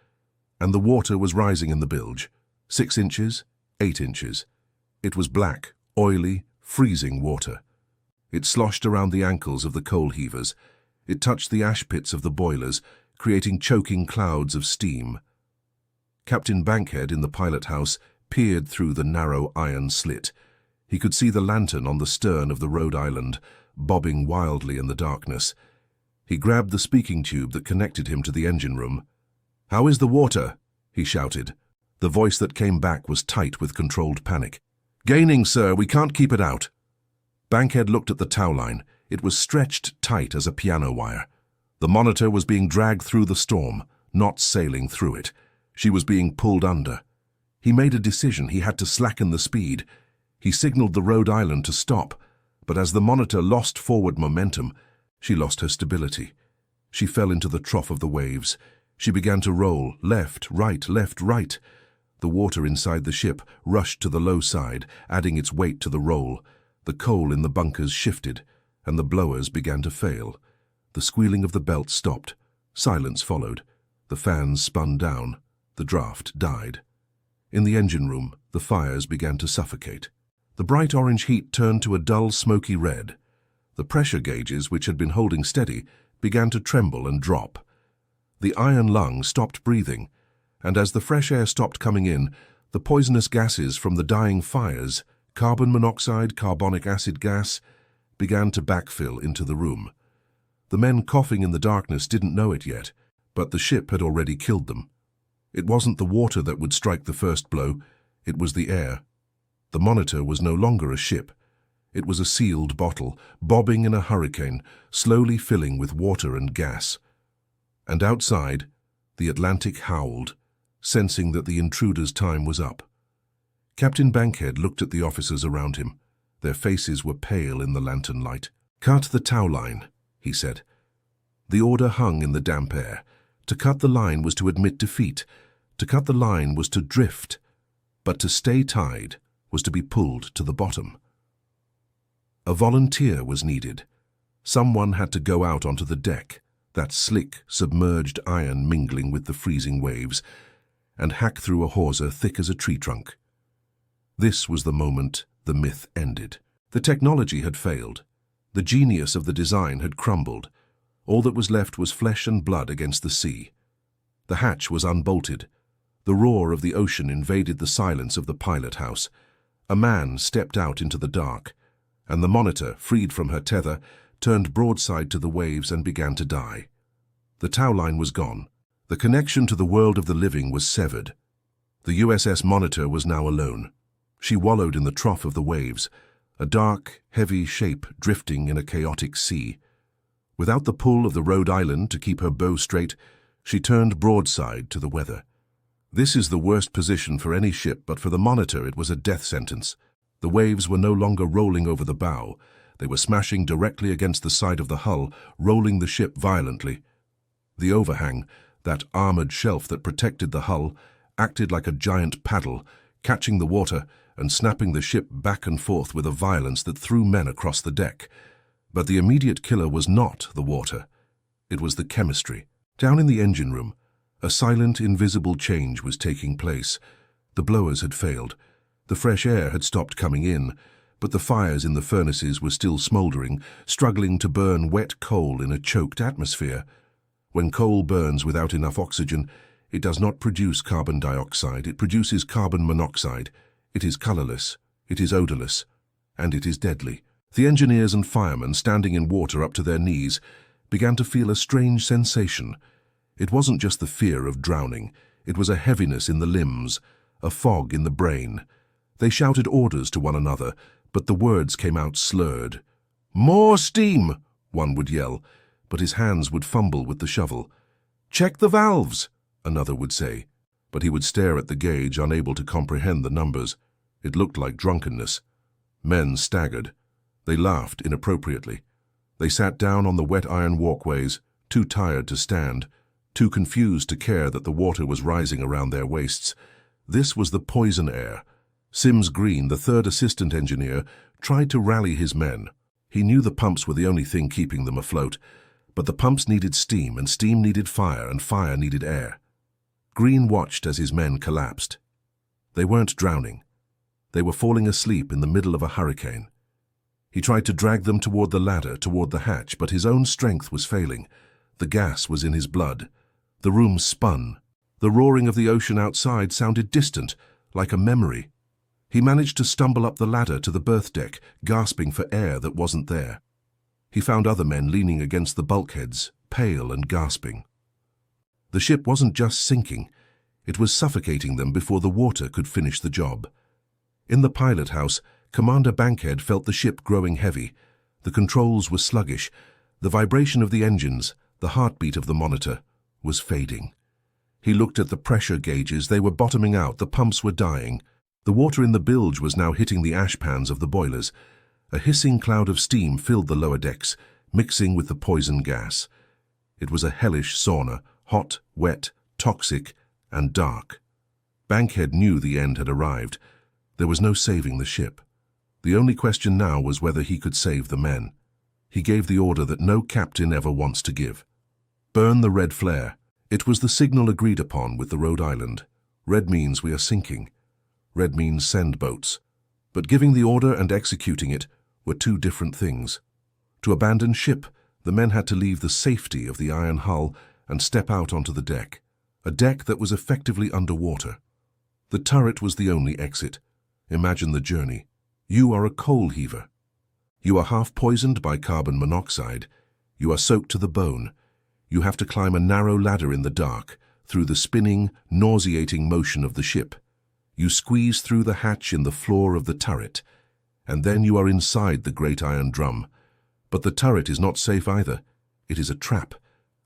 And the water was rising in the bilge. 6 inches, 8 inches. It was black, oily, freezing water. It sloshed around the ankles of the coal heavers. It touched the ash pits of the boilers, creating choking clouds of steam. Captain Bankhead in the pilot house peered through the narrow iron slit. He could see the lantern on the stern of the Rhode Island, bobbing wildly in the darkness. He grabbed the speaking tube that connected him to the engine room. "How is the water?" he shouted. The voice that came back was tight with controlled panic. "Gaining, sir. We can't keep it out." Bankhead looked at the tow line. It was stretched tight as a piano wire. The monitor was being dragged through the storm, not sailing through it. She was being pulled under. He made a decision. He had to slacken the speed. He signaled the Rhode Island to stop, but as the monitor lost forward momentum, she lost her stability. She fell into the trough of the waves. She began to roll, left, right, left, right. The water inside the ship rushed to the low side, adding its weight to the roll. The coal in the bunkers shifted, and the blowers began to fail. The squealing of the belt stopped. Silence followed. The fans spun down. The draft died. In the engine room, the fires began to suffocate. The bright orange heat turned to a dull, smoky red. The pressure gauges, which had been holding steady, began to tremble and drop. The iron lung stopped breathing, and as the fresh air stopped coming in, the poisonous gases from the dying fires, carbon monoxide, carbonic acid gas, began to backfill into the room. The men coughing in the darkness didn't know it yet, but the ship had already killed them. It wasn't the water that would strike the first blow, it was the air. The monitor was no longer a ship. It was a sealed bottle, bobbing in a hurricane, slowly filling with water and gas. And outside, the Atlantic howled, sensing that the intruder's time was up. Captain Bankhead looked at the officers around him. Their faces were pale in the lantern light. "Cut the tow line," he said. The order hung in the damp air. To cut the line was to admit defeat. To cut the line was to drift. But to stay tied was to be pulled to the bottom. A volunteer was needed. Someone had to go out onto the deck, that slick, submerged iron mingling with the freezing waves, and hack through a hawser thick as a tree trunk. This was the moment the myth ended. The technology had failed. The genius of the design had crumbled. All that was left was flesh and blood against the sea. The hatch was unbolted. The roar of the ocean invaded the silence of the pilot house. A man stepped out into the dark, and the monitor, freed from her tether, turned broadside to the waves and began to die. The tow line was gone. The connection to the world of the living was severed. The USS Monitor was now alone. She wallowed in the trough of the waves, a dark, heavy shape drifting in a chaotic sea. Without the pull of the Rhode Island to keep her bow straight, she turned broadside to the weather. This is the worst position for any ship, but for the Monitor it was a death sentence. The waves were no longer rolling over the bow. They were smashing directly against the side of the hull, rolling the ship violently. The overhang, that armored shelf that protected the hull, acted like a giant paddle, catching the water and snapping the ship back and forth with a violence that threw men across the deck. But the immediate killer was not the water. It was the chemistry. Down in the engine room, a silent, invisible change was taking place. The blowers had failed. The fresh air had stopped coming in, but the fires in the furnaces were still smouldering, struggling to burn wet coal in a choked atmosphere. When coal burns without enough oxygen, it does not produce carbon dioxide, it produces carbon monoxide. It is colorless, it is odorless, and it is deadly. The engineers and firemen, standing in water up to their knees, began to feel a strange sensation. It wasn't just the fear of drowning, it was a heaviness in the limbs, a fog in the brain. They shouted orders to one another, but the words came out slurred. "More steam!" one would yell, but his hands would fumble with the shovel. "Check the valves!" another would say, but he would stare at the gauge, unable to comprehend the numbers. It looked like drunkenness. Men staggered. They laughed inappropriately. They sat down on the wet iron walkways, too tired to stand, too confused to care that the water was rising around their waists. This was the poison air. Sims Green, the third assistant engineer, tried to rally his men. He knew the pumps were the only thing keeping them afloat, but the pumps needed steam, and steam needed fire, and fire needed air. Green watched as his men collapsed. They weren't drowning. They were falling asleep in the middle of a hurricane. He tried to drag them toward the ladder, toward the hatch, but his own strength was failing. The gas was in his blood. The room spun. The roaring of the ocean outside sounded distant, like a memory. He managed to stumble up the ladder to the berth deck, gasping for air that wasn't there. He found other men leaning against the bulkheads, pale and gasping. The ship wasn't just sinking, it was suffocating them before the water could finish the job. In the pilot house, Commander Bankhead felt the ship growing heavy. The controls were sluggish. The vibration of the engines, the heartbeat of the monitor, was fading. He looked at the pressure gauges. They were bottoming out. The pumps were dying. The water in the bilge was now hitting the ash pans of the boilers. A hissing cloud of steam filled the lower decks, mixing with the poison gas. It was a hellish sauna, hot, wet, toxic, and dark. Bankhead knew the end had arrived. There was no saving the ship. The only question now was whether he could save the men. He gave the order that no captain ever wants to give. Burn the red flare. It was the signal agreed upon with the Rhode Island. Red means we are sinking. Red means send boats. But giving the order and executing it were two different things. To abandon ship, the men had to leave the safety of the iron hull and step out onto the deck, a deck that was effectively underwater. The turret was the only exit. Imagine the journey. You are a coal heaver. You are half poisoned by carbon monoxide. You are soaked to the bone. You have to climb a narrow ladder in the dark, through the spinning, nauseating motion of the ship. You squeeze through the hatch in the floor of the turret, and then you are inside the great iron drum. But the turret is not safe either. It is a trap.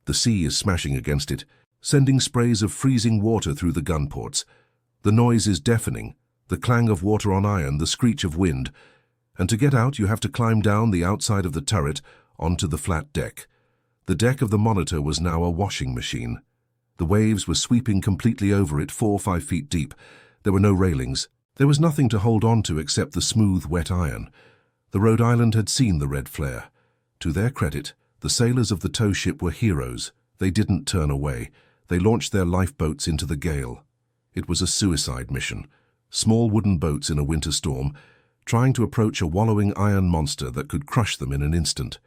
The sea is smashing against it, sending sprays of freezing water through the gun ports. The noise is deafening, the clang of water on iron, the screech of wind. And to get out, you have to climb down the outside of the turret onto the flat deck. The deck of the Monitor was now a washing machine. The waves were sweeping completely over it, 4 or 5 feet deep. There were no railings. There was nothing to hold on to except the smooth, wet iron. The Rhode Island had seen the red flare. To their credit, the sailors of the tow ship were heroes. They didn't turn away. They launched their lifeboats into the gale. It was a suicide mission. Small wooden boats in a winter storm, trying to approach a wallowing iron monster that could crush them in an instant.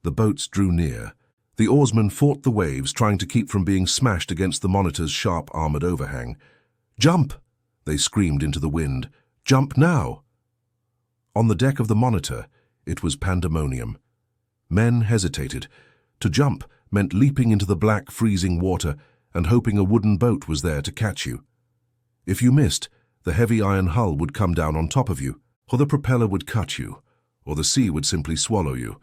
The boats drew near. The oarsmen fought the waves, trying to keep from being smashed against the Monitor's sharp armored overhang. "Jump!" they screamed into the wind. "Jump now!" On the deck of the Monitor, it was pandemonium. Men hesitated. To jump meant leaping into the black, freezing water and hoping a wooden boat was there to catch you. If you missed, the heavy iron hull would come down on top of you, or the propeller would cut you, or the sea would simply swallow you.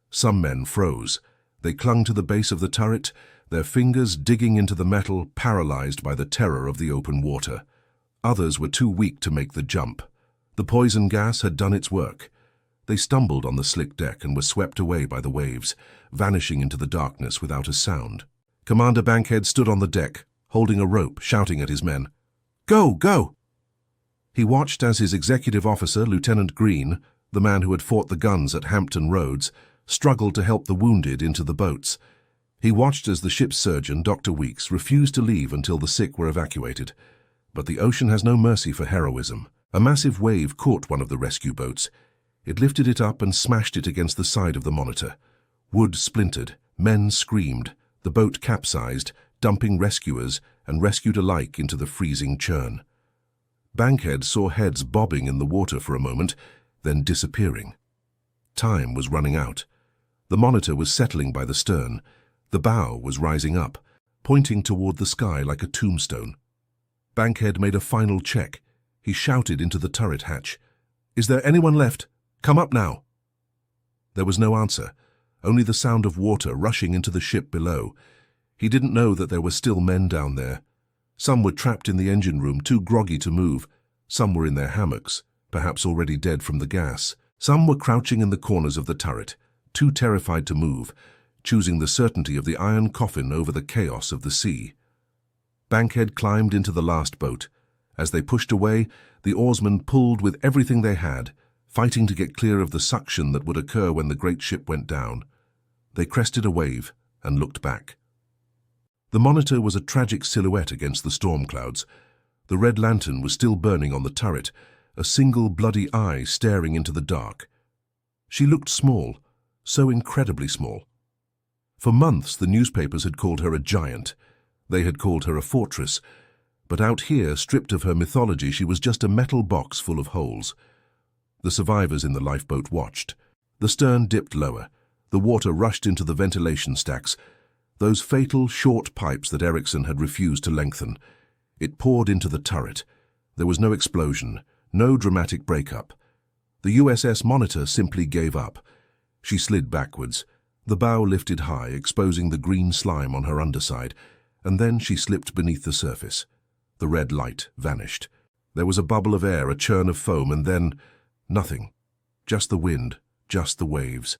Some men froze. They clung to the base of the turret, their fingers digging into the metal, paralyzed by the terror of the open water. Others were too weak to make the jump. The poison gas had done its work. They stumbled on the slick deck and were swept away by the waves, vanishing into the darkness without a sound. Commander Bankhead stood on the deck, holding a rope, shouting at his men. "Go, go!" He watched as his executive officer, Lieutenant Green, the man who had fought the guns at Hampton Roads, struggled to help the wounded into the boats. He watched as the ship's surgeon, Dr. Weeks, refused to leave until the sick were evacuated. But the ocean has no mercy for heroism. A massive wave caught one of the rescue boats. It lifted it up and smashed it against the side of the Monitor. Wood splintered, men screamed, the boat capsized, dumping rescuers and rescued alike into the freezing churn. Bankhead saw heads bobbing in the water for a moment, then disappearing. Time was running out. The Monitor was settling by the stern. The bow was rising up, pointing toward the sky like a tombstone. Bankhead made a final check. He shouted into the turret hatch, "Is there anyone left? Come up now." There was no answer, only the sound of water rushing into the ship below. He didn't know that there were still men down there. Some were trapped in the engine room, too groggy to move. Some were in their hammocks, perhaps already dead from the gas. Some were crouching in the corners of the turret, too terrified to move, choosing the certainty of the iron coffin over the chaos of the sea. Bankhead climbed into the last boat. As they pushed away, the oarsmen pulled with everything they had, fighting to get clear of the suction that would occur when the great ship went down. They crested a wave and looked back. The Monitor was a tragic silhouette against the storm clouds. The red lantern was still burning on the turret, a single bloody eye staring into the dark. She looked small, so incredibly small. For months the newspapers had called her a giant. They had called her a fortress. But out here, stripped of her mythology, she was just a metal box full of holes. The survivors in the lifeboat watched. The stern dipped lower. The water rushed into the ventilation stacks, those fatal short pipes that Ericsson had refused to lengthen. It poured into the turret. There was no explosion, no dramatic breakup. The USS Monitor simply gave up. She slid backwards. The bow lifted high, exposing the green slime on her underside, and then she slipped beneath the surface. The red light vanished. There was a bubble of air, a churn of foam, and then nothing. Just the wind, just the waves.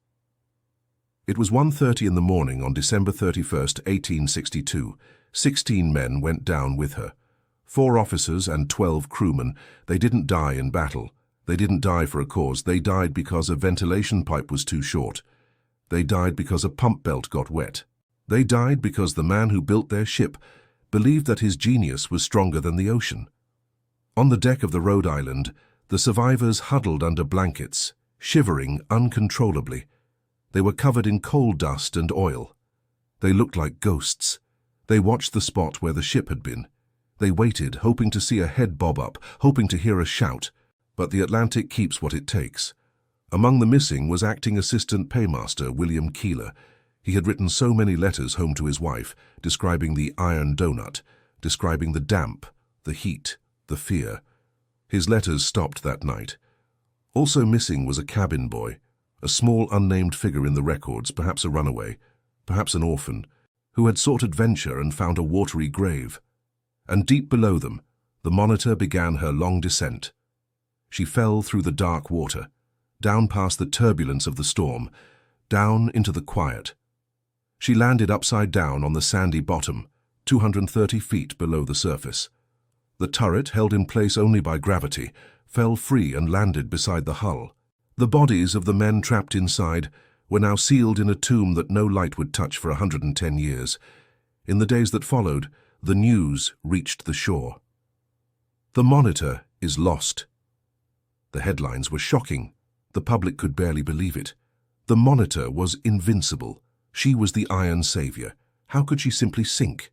It was 1:30 in the morning on December 31st, 1862. 16 men went down with her. 4 officers and 12 crewmen. They didn't die in battle. They didn't die for a cause. They died because a ventilation pipe was too short. They died because a pump belt got wet. They died because the man who built their ship believed that his genius was stronger than the ocean. On the deck of the Rhode Island, the survivors huddled under blankets, shivering uncontrollably. They were covered in coal dust and oil. They looked like ghosts. They watched the spot where the ship had been. They waited, hoping to see a head bob up, hoping to hear a shout. But the Atlantic keeps what it takes. Among the missing was acting assistant paymaster William Keeler. He had written so many letters home to his wife, describing the iron donut, describing the damp, the heat, the fear. His letters stopped that night. Also missing was a cabin boy, a small unnamed figure in the records, perhaps a runaway, perhaps an orphan, who had sought adventure and found a watery grave. And deep below them, the Monitor began her long descent. She fell through the dark water, down past the turbulence of the storm, down into the quiet. She landed upside down on the sandy bottom, 230 feet below the surface. The turret, held in place only by gravity, fell free and landed beside the hull. The bodies of the men trapped inside were now sealed in a tomb that no light would touch for 110 years. In the days that followed, the news reached the shore. "The Monitor is lost." The headlines were shocking. The public could barely believe it. The Monitor was invincible. She was the iron savior. How could she simply sink?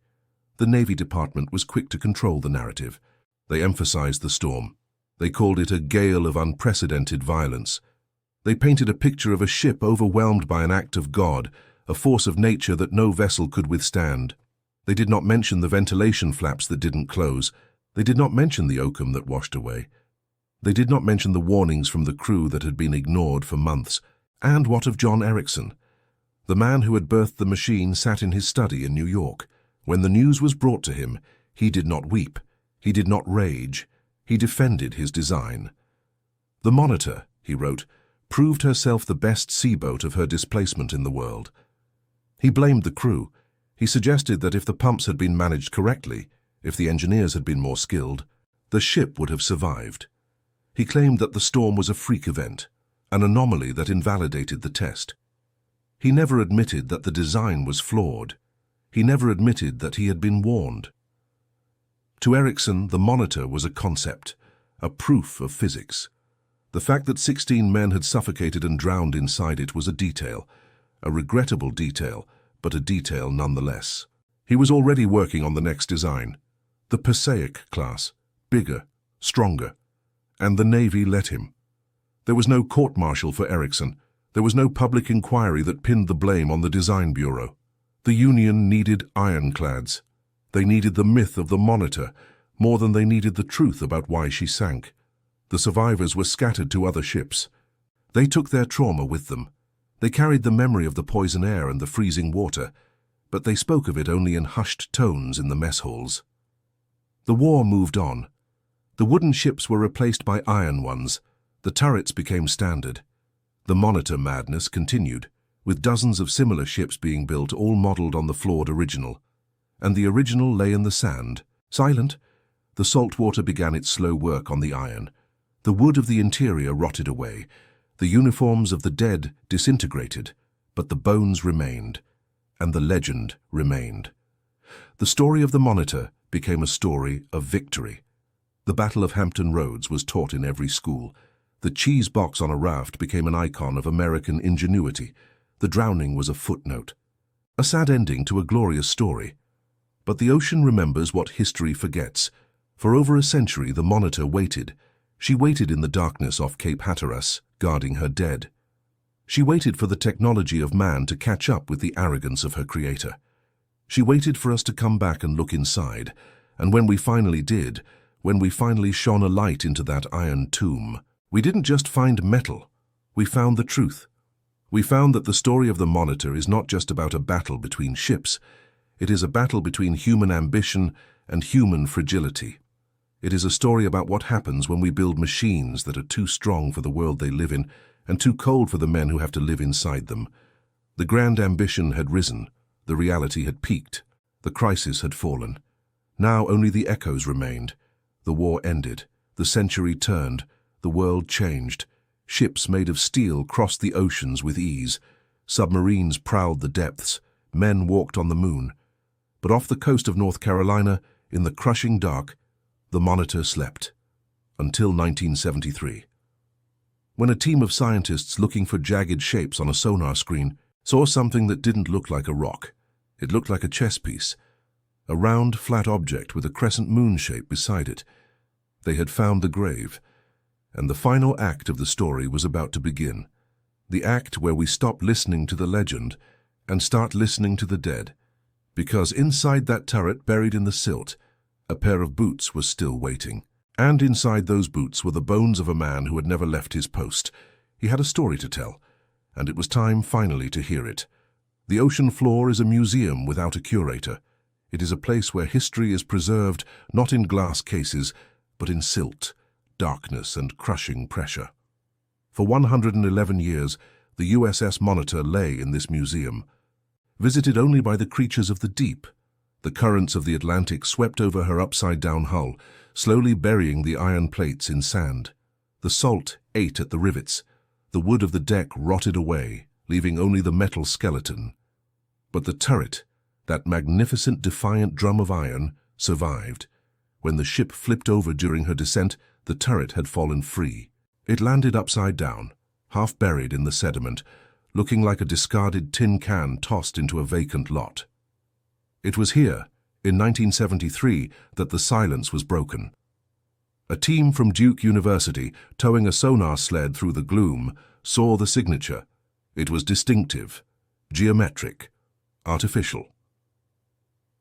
The Navy Department was quick to control the narrative. They emphasized the storm. They called it a gale of unprecedented violence. They painted a picture of a ship overwhelmed by an act of God, a force of nature that no vessel could withstand. They did not mention the ventilation flaps that didn't close. They did not mention the oakum that washed away. They did not mention the warnings from the crew that had been ignored for months. And what of John Ericsson? The man who had birthed the machine sat in his study in New York. When the news was brought to him, he did not weep. He did not rage. He defended his design. "The Monitor," he wrote, "proved herself the best seaboat of her displacement in the world." He blamed the crew. He suggested that if the pumps had been managed correctly, if the engineers had been more skilled, the ship would have survived. He claimed that the storm was a freak event, an anomaly that invalidated the test. He never admitted that the design was flawed. He never admitted that he had been warned. To Ericsson, the Monitor was a concept, a proof of physics. The fact that 16 men had suffocated and drowned inside it was a detail, a regrettable detail, but a detail nonetheless. He was already working on the next design, the Passaic class, bigger, stronger, and the Navy let him. There was no court-martial for Ericsson. There was no public inquiry that pinned the blame on the design bureau. The Union needed ironclads. They needed the myth of the Monitor more than they needed the truth about why she sank. The survivors were scattered to other ships. They took their trauma with them. They carried the memory of the poison air and the freezing water, but they spoke of it only in hushed tones in the mess halls. The war moved on. The wooden ships were replaced by iron ones. The turrets became standard. The Monitor madness continued, with dozens of similar ships being built, all modeled on the flawed original. And the original lay in the sand, silent. The salt water began its slow work on the iron. The wood of the interior rotted away. The uniforms of the dead disintegrated, but the bones remained, and the legend remained. The story of the Monitor became a story of victory. The Battle of Hampton Roads was taught in every school. The cheese box on a raft became an icon of American ingenuity. The drowning was a footnote, a sad ending to a glorious story. But the ocean remembers what history forgets. For over a century, the Monitor waited. She waited in the darkness off Cape Hatteras, guarding her dead. She waited for the technology of man to catch up with the arrogance of her creator. She waited for us to come back and look inside, and when we finally did, when we finally shone a light into that iron tomb, we didn't just find metal, we found the truth. We found that the story of the Monitor is not just about a battle between ships. It is a battle between human ambition and human fragility. It is a story about what happens when we build machines that are too strong for the world they live in and too cold for the men who have to live inside them. The grand ambition had risen, the reality had peaked, the crisis had fallen. Now only the echoes remained. The war ended, the century turned, the world changed. Ships made of steel crossed the oceans with ease. Submarines prowled the depths. Men walked on the moon. But off the coast of North Carolina, in the crushing dark, the Monitor slept. Until 1973. When a team of scientists looking for jagged shapes on a sonar screen saw something that didn't look like a rock. It looked like a chess piece. A round, flat object with a crescent moon shape beside it. They had found the grave. And the final act of the story was about to begin. The act where we stop listening to the legend and start listening to the dead. Because inside that turret buried in the silt, a pair of boots was still waiting. And inside those boots were the bones of a man who had never left his post. He had a story to tell, and it was time finally to hear it. The ocean floor is a museum without a curator. It is a place where history is preserved not in glass cases, but in silt, darkness, and crushing pressure. For 111 years, the USS Monitor lay in this museum, visited only by the creatures of the deep. The currents of the Atlantic swept over her upside-down hull, slowly burying the iron plates in sand. The salt ate at the rivets. The wood of the deck rotted away, leaving only the metal skeleton. But the turret, that magnificent defiant drum of iron, survived. When the ship flipped over during her descent, the turret had fallen free. It landed upside down, half buried in the sediment, looking like a discarded tin can tossed into a vacant lot. It was here, in 1973, that the silence was broken. A team from Duke University, towing a sonar sled through the gloom, saw the signature. It was distinctive, geometric, artificial.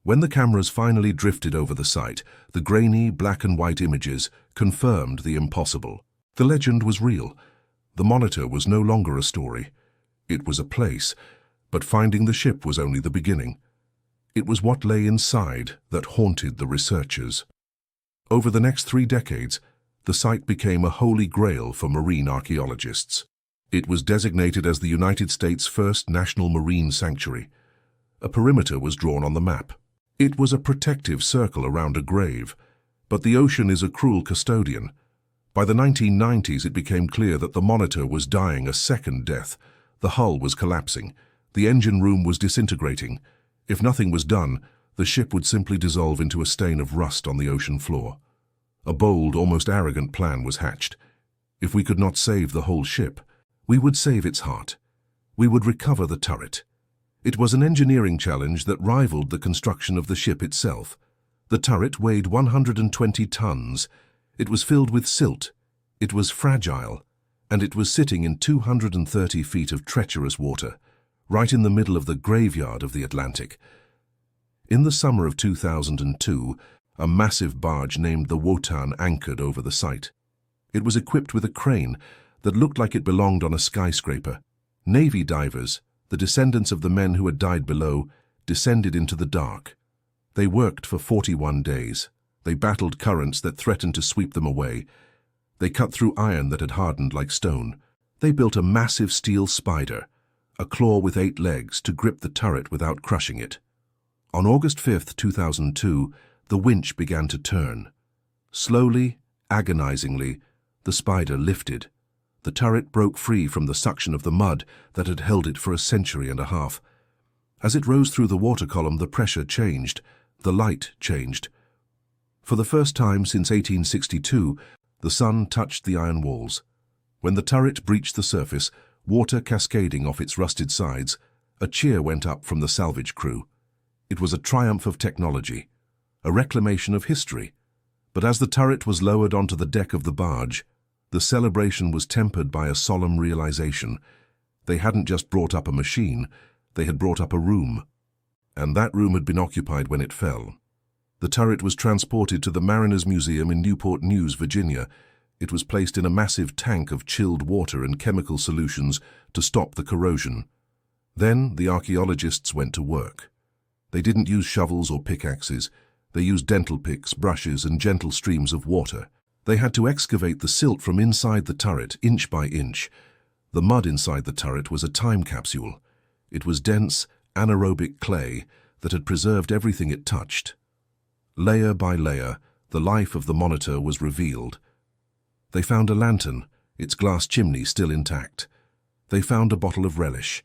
When the cameras finally drifted over the site, the grainy black and white images confirmed the impossible. The legend was real. The Monitor was no longer a story. It was a place, but finding the ship was only the beginning. It was what lay inside that haunted the researchers. Over the next 3 decades, the site became a holy grail for marine archaeologists. It was designated as the United States' first national marine sanctuary. A perimeter was drawn on the map. It was a protective circle around a grave. But the ocean is a cruel custodian. By the 1990s, it became clear that the Monitor was dying a second death. The hull was collapsing. The engine room was disintegrating. If nothing was done, the ship would simply dissolve into a stain of rust on the ocean floor. A bold, almost arrogant plan was hatched. If we could not save the whole ship, we would save its heart. We would recover the turret. It was an engineering challenge that rivaled the construction of the ship itself. The turret weighed 120 tons. It was filled with silt. It was fragile. And it was sitting in 230 feet of treacherous water, right in the middle of the graveyard of the Atlantic. In the summer of 2002, a massive barge named the Wotan anchored over the site. It was equipped with a crane that looked like it belonged on a skyscraper. Navy divers, the descendants of the men who had died below, descended into the dark. They worked for 41 days. They battled currents that threatened to sweep them away. They cut through iron that had hardened like stone. They built a massive steel spider, a claw with 8 legs, to grip the turret without crushing it. On August 5, 2002, the winch began to turn. Slowly, agonizingly, the spider lifted. The turret broke free from the suction of the mud that had held it for a century and a half. As it rose through the water column, the pressure changed. The light changed. For the first time since 1862, the sun touched the iron walls. When the turret breached the surface, water cascading off its rusted sides, a cheer went up from the salvage crew. It was a triumph of technology, a reclamation of history. But as the turret was lowered onto the deck of the barge, the celebration was tempered by a solemn realization. They hadn't just brought up a machine, they had brought up a room. And that room had been occupied when it fell. The turret was transported to the Mariners Museum in Newport News, Virginia. It was placed in a massive tank of chilled water and chemical solutions to stop the corrosion. Then the archaeologists went to work. They didn't use shovels or pickaxes. They used dental picks, brushes, and gentle streams of water. They had to excavate the silt from inside the turret, inch by inch. The mud inside the turret was a time capsule. It was dense, anaerobic clay that had preserved everything it touched. Layer by layer, the life of the Monitor was revealed. They found a lantern, its glass chimney still intact. They found a bottle of relish.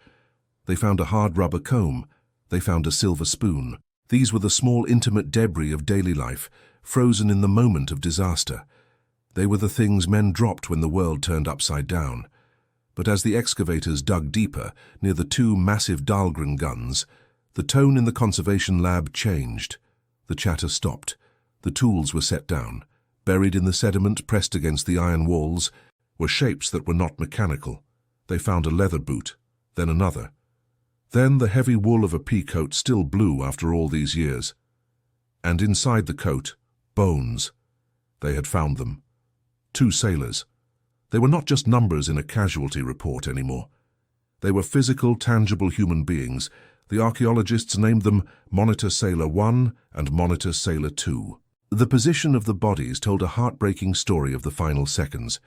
They found a hard rubber comb. They found a silver spoon. These were the small, intimate debris of daily life, frozen in the moment of disaster. They were the things men dropped when the world turned upside down. But as the excavators dug deeper, near the 2 massive Dahlgren guns, the tone in the conservation lab changed. The chatter stopped. The tools were set down. Buried in the sediment, pressed against the iron walls, were shapes that were not mechanical. They found a leather boot, then another. Then the heavy wool of a pea coat, still blue after all these years. And inside the coat, bones. They had found them. 2 sailors. They were not just numbers in a casualty report anymore. They were physical, tangible human beings. The archaeologists named them Monitor Sailor 1 and Monitor Sailor 2. The position of the bodies told a heartbreaking story of the final seconds.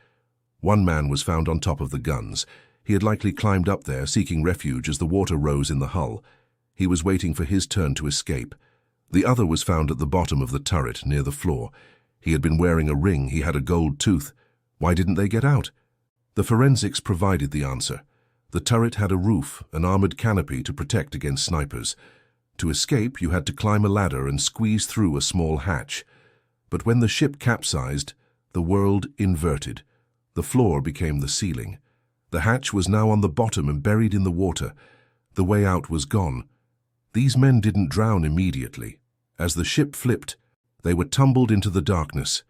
One man was found on top of the guns. He had likely climbed up there, seeking refuge as the water rose in the hull. He was waiting for his turn to escape. The other was found at the bottom of the turret, near the floor. He had been wearing a ring. He had a gold tooth. Why didn't they get out? The forensics provided the answer. The turret had a roof, an armored canopy to protect against snipers. To escape, you had to climb a ladder and squeeze through a small hatch. But when the ship capsized, the world inverted. The floor became the ceiling. The hatch was now on the bottom and buried in the water. The way out was gone. These men didn't drown immediately. As the ship flipped, they were tumbled into the darkness.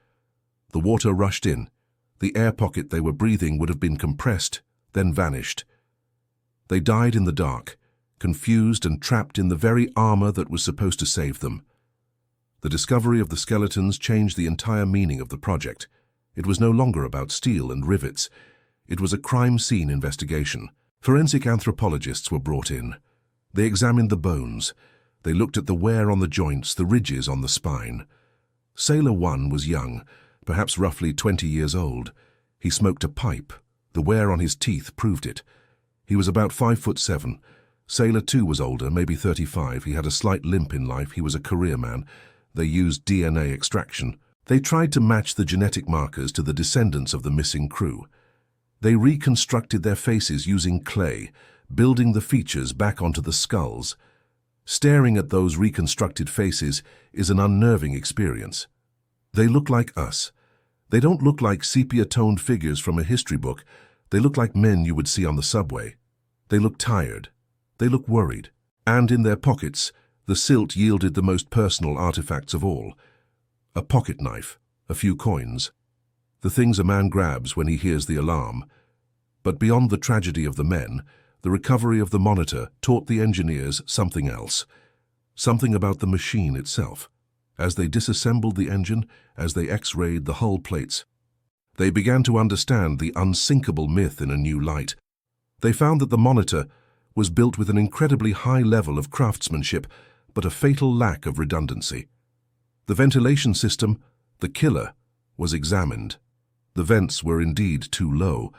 The water rushed in. The air pocket they were breathing would have been compressed, then vanished. They died in the dark, confused and trapped in the very armor that was supposed to save them. The discovery of the skeletons changed the entire meaning of the project. It was no longer about steel and rivets. It was a crime scene investigation. Forensic anthropologists were brought in. They examined the bones. They looked at the wear on the joints, the ridges on the spine. Sailor 1 was young, perhaps roughly 20 years old. He smoked a pipe. The wear on his teeth proved it. He was about 5'7". Sailor 2 was older, maybe 35. He had a slight limp in life. He was a career man. They used DNA extraction. They tried to match the genetic markers to the descendants of the missing crew. They reconstructed their faces using clay, building the features back onto the skulls. Staring at those reconstructed faces is an unnerving experience. They look like us. They don't look like sepia-toned figures from a history book. They look like men you would see on the subway. They look tired. They look worried. And in their pockets, the silt yielded the most personal artifacts of all. A pocket knife, a few coins. The things a man grabs when he hears the alarm. But beyond the tragedy of the men, the recovery of the monitor taught the engineers something else. Something about the machine itself. As they disassembled the engine, as they x-rayed the hull plates, they began to understand the unsinkable myth in a new light. They found that the monitor was built with an incredibly high level of craftsmanship, but a fatal lack of redundancy. The ventilation system, the killer, was examined. The vents were indeed too low,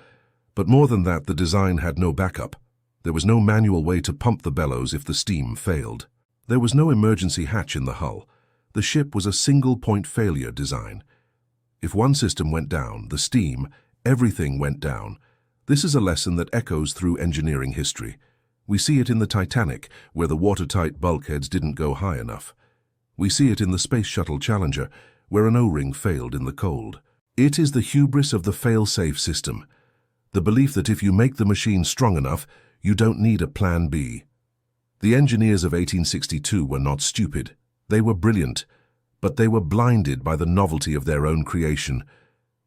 but more than that, the design had no backup. There was no manual way to pump the bellows if the steam failed. There was no emergency hatch in the hull. The ship was a single-point failure design. If one system went down, the steam, everything went down. This is a lesson that echoes through engineering history. We see it in the Titanic, where the watertight bulkheads didn't go high enough. We see it in the Space Shuttle Challenger, where an O-ring failed in the cold. It is the hubris of the fail-safe system. The belief that if you make the machine strong enough, you don't need a plan B. The engineers of 1862 were not stupid. They were brilliant, but they were blinded by the novelty of their own creation.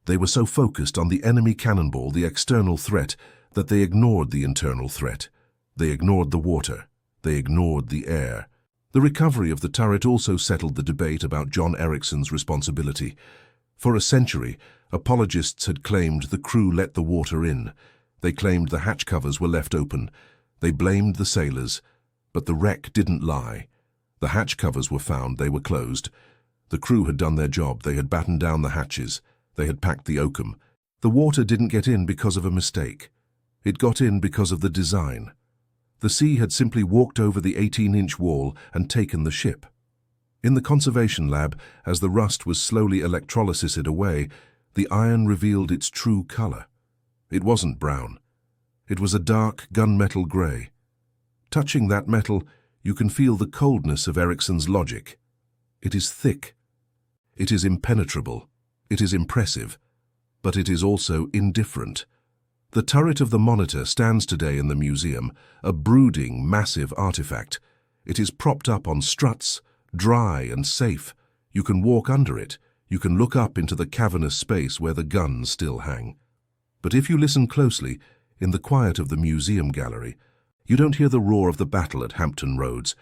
They were so focused on the enemy cannonball, the external threat, that they ignored the internal threat. They ignored the water. They ignored the air. The recovery of the turret also settled the debate about John Ericsson's responsibility. For a century, apologists had claimed the crew let the water in. They claimed the hatch covers were left open. They blamed the sailors. But the wreck didn't lie. The hatch covers were found, they were closed. The crew had done their job, they had battened down the hatches. They had packed the oakum. The water didn't get in because of a mistake. It got in because of the design. The sea had simply walked over the 18-inch wall and taken the ship. In the conservation lab, as the rust was slowly electrolysised away, the iron revealed its true color. It wasn't brown. It was a dark gunmetal gray. Touching that metal, you can feel the coldness of Ericsson's logic. It is thick. It is impenetrable. It is impressive. But it is also indifferent. The turret of the Monitor stands today in the museum, a brooding, massive artifact. It is propped up on struts, dry and safe. You can walk under it. You can look up into the cavernous space where the guns still hang. But if you listen closely, in the quiet of the museum gallery, you don't hear the roar of the battle at Hampton Roads.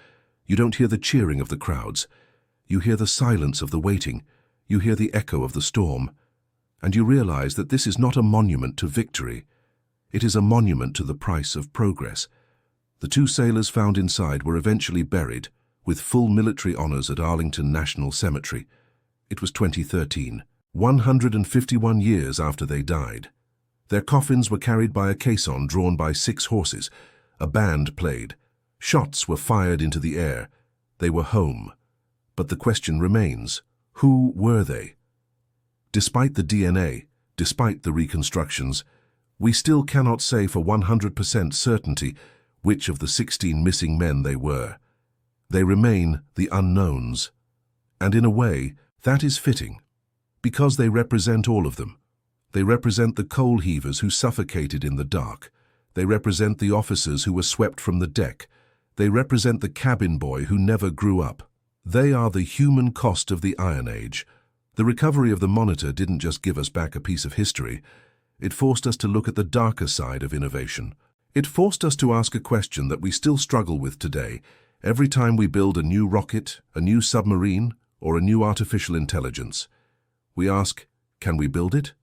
You don't hear the cheering of the crowds. You hear the silence of the waiting. You hear the echo of the storm. And you realize that this is not a monument to victory. It is a monument to the price of progress. The two sailors found inside were eventually buried, with full military honors at Arlington National Cemetery. It was 2013, 151 years after they died. Their coffins were carried by a caisson drawn by 6 horses. A band played. Shots were fired into the air. They were home. But the question remains, who were they? Despite the DNA, despite the reconstructions, we still cannot say for 100% certainty which of the 16 missing men they were. They remain the unknowns. And in a way, that is fitting, because they represent all of them. They represent the coal heavers who suffocated in the dark. They represent the officers who were swept from the deck. They represent the cabin boy who never grew up. They are the human cost of the Iron Age. The recovery of the Monitor didn't just give us back a piece of history. It forced us to look at the darker side of innovation. It forced us to ask a question that we still struggle with today, every time we build a new rocket, a new submarine, or a new artificial intelligence. We ask, can we build it?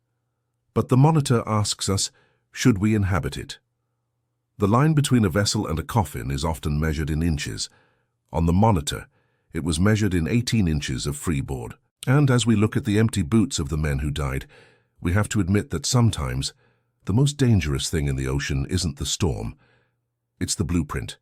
But the Monitor asks us, should we inhabit it? The line between a vessel and a coffin is often measured in inches. On the Monitor, it was measured in 18 inches of freeboard. And as we look at the empty boots of the men who died, we have to admit that sometimes the most dangerous thing in the ocean isn't the storm. It's the blueprint.